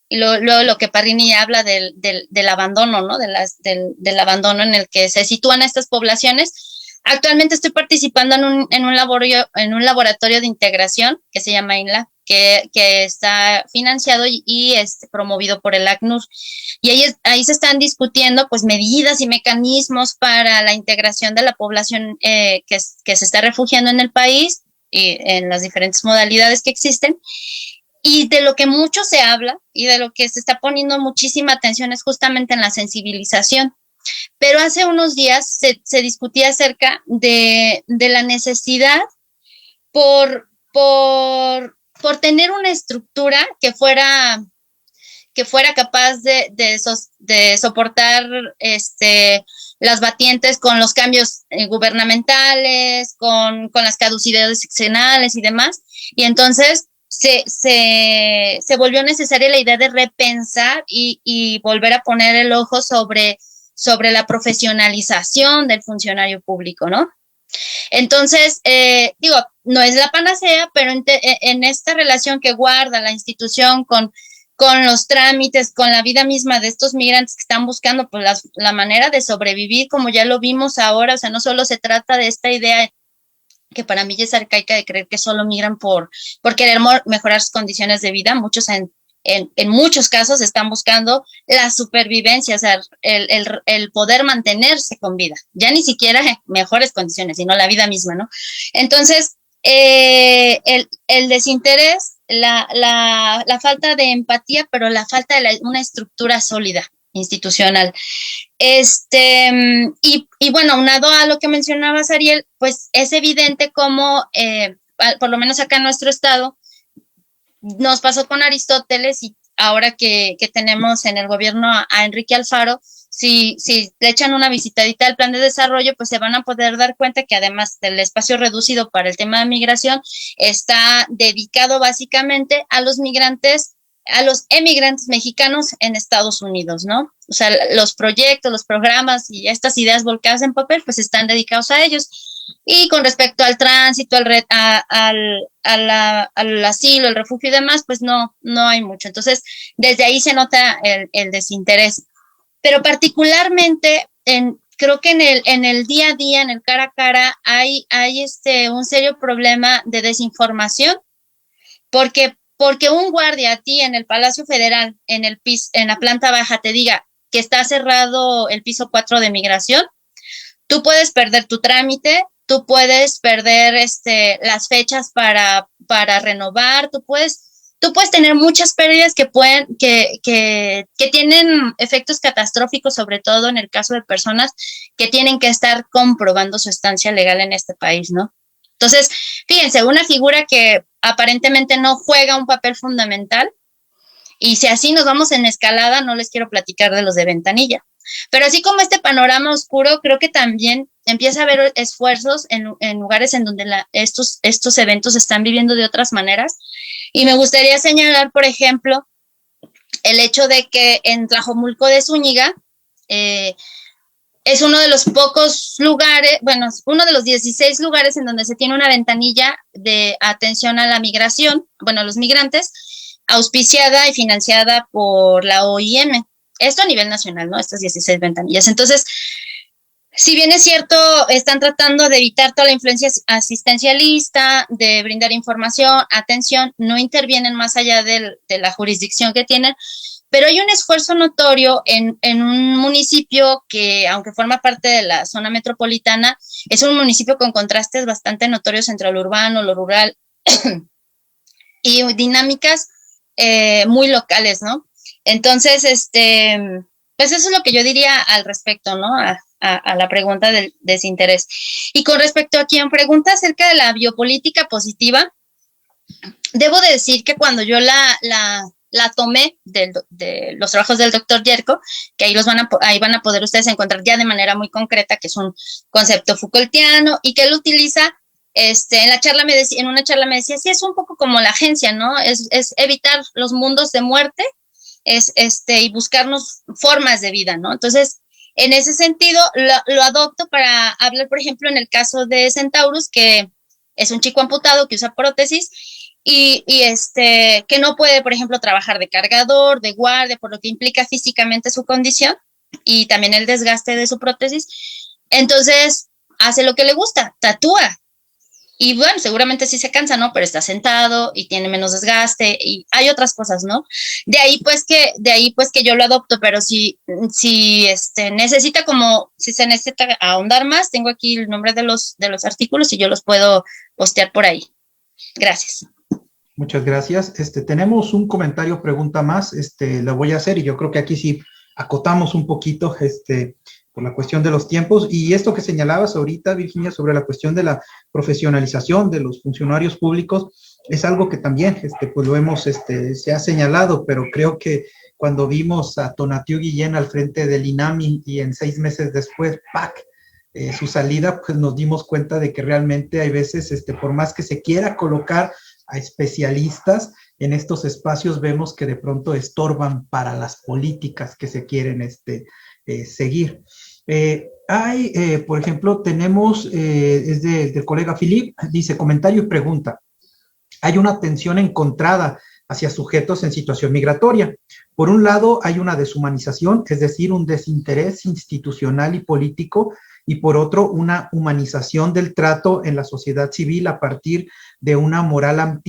y luego lo que Parrini habla del abandono, ¿no? Del abandono en el que se sitúan estas poblaciones. Actualmente estoy participando en un laboratorio de integración que se llama INLA, que está financiado y promovido por el ACNUR. Y ahí se están discutiendo pues medidas y mecanismos para la integración de la población que se está refugiando en el país y en las diferentes modalidades que existen. Y de lo que mucho se habla y de lo que se está poniendo muchísima atención es justamente en la sensibilización. Pero hace unos días se discutía acerca de la necesidad por tener una estructura que fuera capaz de soportar las batientes con los cambios gubernamentales, con las caducidades seccionales y demás. Y entonces se volvió necesaria la idea de repensar y volver a poner el ojo sobre la profesionalización del funcionario público, ¿no? Entonces, no es la panacea, pero en esta relación que guarda la institución con los trámites, con la vida misma de estos migrantes que están buscando pues la manera de sobrevivir, como ya lo vimos ahora, o sea, no solo se trata de esta idea que para mí ya es arcaica de creer que solo migran por querer mejorar sus condiciones de vida. Muchos en muchos casos están buscando la supervivencia, o sea, el poder mantenerse con vida, ya ni siquiera mejores condiciones, sino la vida misma, ¿no? Entonces, el desinterés, la falta de empatía, pero la falta de una estructura sólida institucional. Y bueno, aunado a lo que mencionabas, Ariel, pues es evidente cómo, por lo menos acá en nuestro estado, nos pasó con Aristóteles y ahora que tenemos en el gobierno a Enrique Alfaro, si le echan una visitadita al plan de desarrollo, pues se van a poder dar cuenta que además del espacio reducido para el tema de migración, está dedicado básicamente a los migrantes, a los emigrantes mexicanos en Estados Unidos, ¿no? O sea, los proyectos, los programas y estas ideas volcadas en papel, pues están dedicados a ellos. Y con respecto al tránsito, al asilo, el refugio y demás, pues no hay mucho. Entonces, desde ahí se nota el desinterés. Pero particularmente, creo que en el día a día, en el cara a cara, hay un serio problema de desinformación, porque un guardia a ti en el Palacio Federal, en la planta baja, te diga que está cerrado el piso 4 de migración, tú puedes perder tu trámite, tú puedes perder las fechas para renovar, tú puedes tener muchas pérdidas que tienen efectos catastróficos, sobre todo en el caso de personas que tienen que estar comprobando su estancia legal en este país, ¿no? Entonces, fíjense, una figura que aparentemente no juega un papel fundamental, y si así nos vamos en escalada, no les quiero platicar de los de Ventanilla. Pero así como este panorama oscuro, creo que también empieza a haber esfuerzos en lugares en donde estos eventos se están viviendo de otras maneras. Y me gustaría señalar, por ejemplo, el hecho de que en Tlajomulco de Zúñiga es uno de los pocos lugares, bueno, uno de los 16 lugares en donde se tiene una ventanilla de atención a la migración, bueno, a los migrantes, auspiciada y financiada por la OIM. Esto a nivel nacional, ¿no? Estas 16 ventanillas. Entonces, si bien es cierto, están tratando de evitar toda la influencia asistencialista, de brindar información, atención, no intervienen más allá de la jurisdicción que tienen, pero hay un esfuerzo notorio en un municipio que, aunque forma parte de la zona metropolitana, es un municipio con contrastes bastante notorios entre lo urbano, lo rural y dinámicas muy locales, ¿no? Entonces, pues eso es lo que yo diría al respecto, ¿no? A la pregunta del desinterés. Y con respecto a quien pregunta acerca de la biopolítica positiva, debo de decir que cuando yo la tomé de los trabajos del doctor Yerko, que ahí van a poder ustedes encontrar ya de manera muy concreta, que es un concepto Foucaultiano y que él utiliza En la charla en una charla me decía, sí, es un poco como la agencia, ¿no? Es evitar los mundos de muerte, y buscarnos formas de vida, ¿no? Entonces, en ese sentido, lo adopto para hablar, por ejemplo, en el caso de Centaurus, que es un chico amputado que usa prótesis y que no puede, por ejemplo, trabajar de cargador, de guardia, por lo que implica físicamente su condición y también el desgaste de su prótesis. Entonces, hace lo que le gusta, tatúa. Y bueno, seguramente sí se cansa, ¿no? Pero está sentado y tiene menos desgaste y hay otras cosas, ¿no? De ahí pues que yo lo adopto, pero si necesita si se necesita ahondar más, tengo aquí el nombre de los artículos y yo los puedo postear por ahí. Gracias. Muchas gracias. Tenemos un comentario, pregunta más, lo voy a hacer y yo creo que aquí sí acotamos un poquito, por la cuestión de los tiempos, y esto que señalabas ahorita, Virginia, sobre la cuestión de la profesionalización de los funcionarios públicos, es algo que también, pues lo hemos, se ha señalado, pero creo que cuando vimos a Tonatiuh Guillén al frente del INAMI y en 6 meses después, ¡pac!, su salida, pues nos dimos cuenta de que realmente hay veces, por más que se quiera colocar a especialistas en estos espacios, vemos que de pronto estorban para las políticas que se quieren, seguir. Por ejemplo, tenemos, es del colega Philip, dice, comentario y pregunta. Hay una tensión encontrada hacia sujetos en situación migratoria. Por un lado, hay una deshumanización, es decir, un desinterés institucional y político, y por otro, una humanización del trato en la sociedad civil a partir de una moral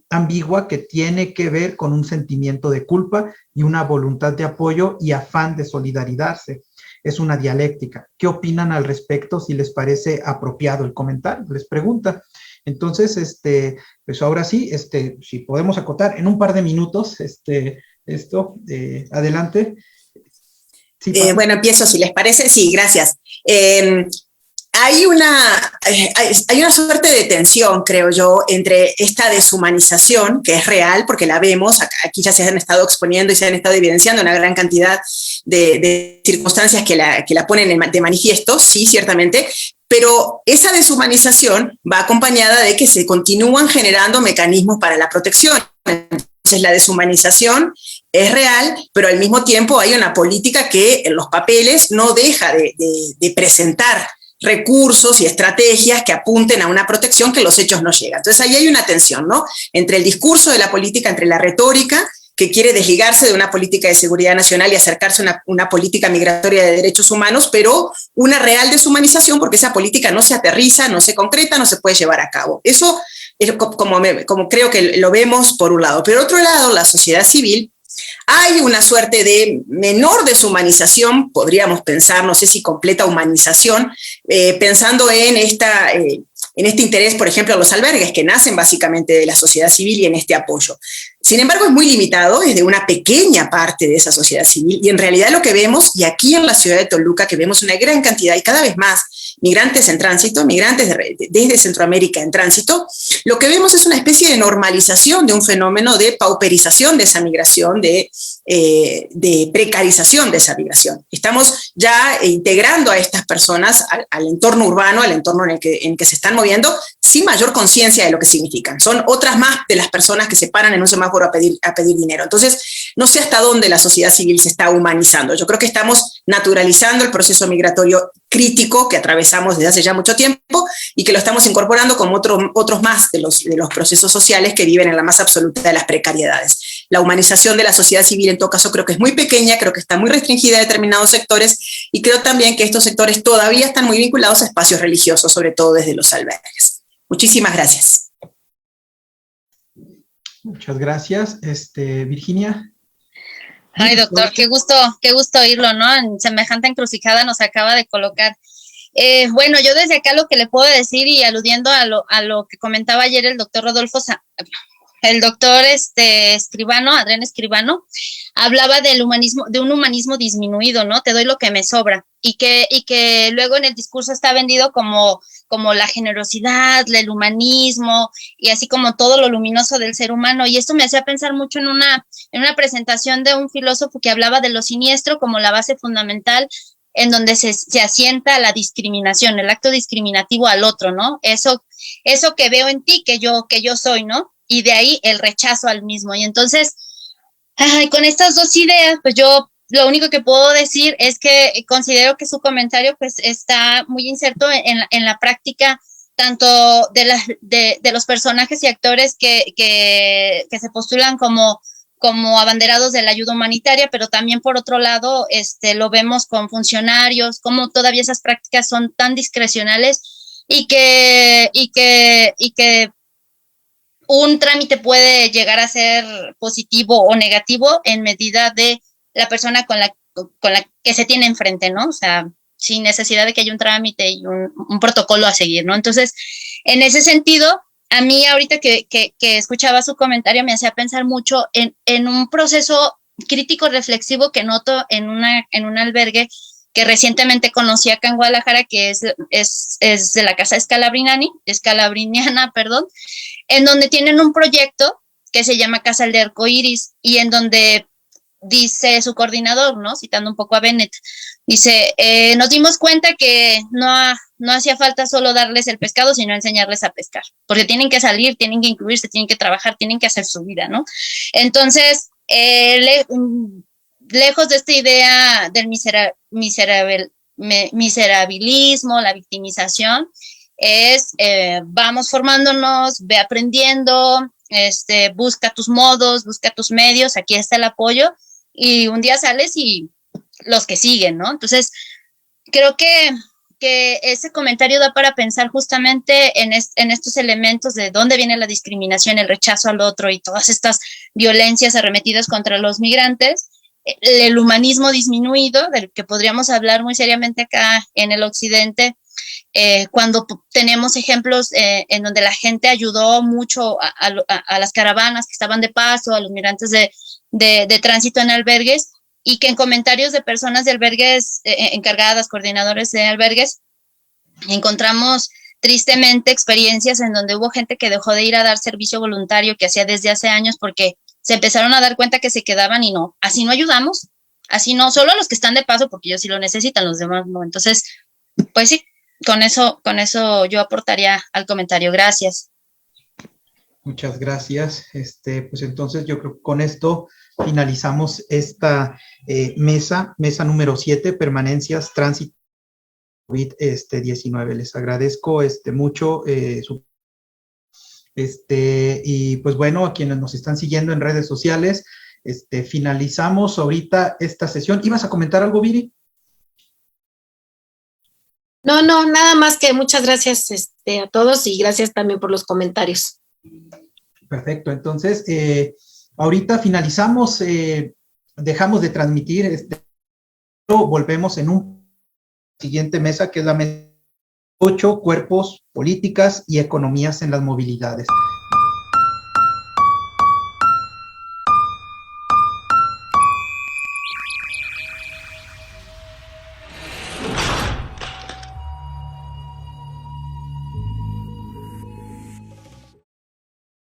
ambigua que tiene que ver con un sentimiento de culpa y una voluntad de apoyo y afán de solidarizarse. Es una dialéctica. ¿Qué opinan al respecto? Si les parece apropiado el comentario, les pregunta. Entonces, pues ahora sí, si podemos acotar en un par de minutos, adelante. Sí, bueno, empiezo, si les parece. Sí, gracias. Hay una suerte de tensión, creo yo, entre esta deshumanización, que es real, porque la vemos, aquí ya se han estado exponiendo y se han estado evidenciando una gran cantidad de circunstancias que la ponen de manifiesto, sí, ciertamente, pero esa deshumanización va acompañada de que se continúan generando mecanismos para la protección. Entonces, la deshumanización es real, pero al mismo tiempo hay una política que en los papeles no deja de presentar recursos y estrategias que apunten a una protección que los hechos no llegan. Entonces, ahí hay una tensión, ¿no? Entre el discurso de la política, entre la retórica, que quiere desligarse de una política de seguridad nacional y acercarse a una política migratoria de derechos humanos, pero una real deshumanización porque esa política no se aterriza, no se concreta, no se puede llevar a cabo. Eso es como creo que lo vemos por un lado. Pero por otro lado, la sociedad civil, hay una suerte de menor deshumanización, podríamos pensar, no sé si completa humanización, pensando en este interés, por ejemplo, a los albergues, que nacen básicamente de la sociedad civil y en este apoyo. Sin embargo, es muy limitado, es de una pequeña parte de esa sociedad civil, y en realidad lo que vemos, y aquí en la ciudad de Toluca, que vemos una gran cantidad y cada vez más migrantes en tránsito, migrantes desde Centroamérica en tránsito, lo que vemos es una especie de normalización de un fenómeno de pauperización de esa migración, de precarización de esa migración. Estamos ya integrando a estas personas al entorno urbano, al entorno en que se están moviendo, sin mayor conciencia de lo que significan. Son otras más de las personas que se paran en un semáforo a pedir dinero. Entonces, no sé hasta dónde la sociedad civil se está humanizando. Yo creo que estamos naturalizando el proceso migratorio crítico que atravesamos desde hace ya mucho tiempo y que lo estamos incorporando como otros más de los procesos sociales que viven en la más absoluta de las precariedades. La humanización de la sociedad civil, en todo caso, creo que es muy pequeña, creo que está muy restringida a determinados sectores y creo también que estos sectores todavía están muy vinculados a espacios religiosos, sobre todo desde los albergues. Muchísimas gracias. Muchas gracias. Virginia. Ay, doctor, qué gusto oírlo, ¿no? En semejante encrucijada nos acaba de colocar. Bueno, yo desde acá lo que le puedo decir y aludiendo a lo que comentaba ayer el doctor el doctor Escribano, Adrián Escribano, hablaba de un humanismo disminuido, ¿no? Te doy lo que me sobra. Y que luego en el discurso está vendido como la generosidad, el humanismo y así como todo lo luminoso del ser humano. Y esto me hacía pensar mucho en una presentación de un filósofo que hablaba de lo siniestro como la base fundamental en donde se asienta la discriminación, el acto discriminativo al otro, ¿no? Eso que veo en ti, que yo soy, ¿no? Y de ahí el rechazo al mismo. Y entonces, con estas dos ideas, pues yo lo único que puedo decir es que considero que su comentario pues está muy inserto en la práctica tanto de los personajes y actores que se postulan como abanderados de la ayuda humanitaria, pero también por otro lado lo vemos con funcionarios, como todavía esas prácticas son tan discrecionales y que un trámite puede llegar a ser positivo o negativo en medida de la persona con la que se tiene enfrente, ¿no? O sea, sin necesidad de que haya un trámite y un protocolo a seguir, ¿no? Entonces, en ese sentido, a mí ahorita que escuchaba su comentario me hacía pensar mucho en un proceso crítico reflexivo que noto en un albergue que recientemente conocí acá en Guadalajara, que es de la Casa Escalabriniana, perdón, en donde tienen un proyecto que se llama Casa del Arco Iris, y en donde dice su coordinador, ¿no? Citando un poco a Bennett, dice, nos dimos cuenta que no hacía falta solo darles el pescado, sino enseñarles a pescar, porque tienen que salir, tienen que incluirse, tienen que trabajar, tienen que hacer su vida, ¿no? Entonces, lejos de esta idea del miserabilismo, la victimización, vamos formándonos, ve aprendiendo, busca tus modos, busca tus medios, aquí está el apoyo, y un día sales y los que siguen, ¿no? Entonces, creo que ese comentario da para pensar justamente en estos elementos de dónde viene la discriminación, el rechazo al otro y todas estas violencias arremetidas contra los migrantes, el humanismo disminuido, del que podríamos hablar muy seriamente acá en el occidente, cuando tenemos ejemplos en donde la gente ayudó mucho a las caravanas que estaban de paso, a los migrantes de tránsito en albergues, y que en comentarios de personas de albergues encargadas, coordinadores de albergues, encontramos tristemente experiencias en donde hubo gente que dejó de ir a dar servicio voluntario que hacía desde hace años porque se empezaron a dar cuenta que se quedaban y no, así no ayudamos, así no, solo los que están de paso porque ellos sí lo necesitan, los demás no. Entonces, pues sí, con eso yo aportaría al comentario. Gracias. Muchas gracias. Pues entonces yo creo que con esto finalizamos esta mesa número 7, permanencias, tránsito, COVID-19. Les agradezco mucho y pues bueno, a quienes nos están siguiendo en redes sociales, finalizamos ahorita esta sesión. ¿Ibas a comentar algo, Viri? No, nada más que muchas gracias a todos y gracias también por los comentarios. Perfecto, entonces ahorita finalizamos, dejamos de transmitir, volvemos en un siguiente mesa que es la mesa 8, cuerpos, políticas y economías en las movilidades.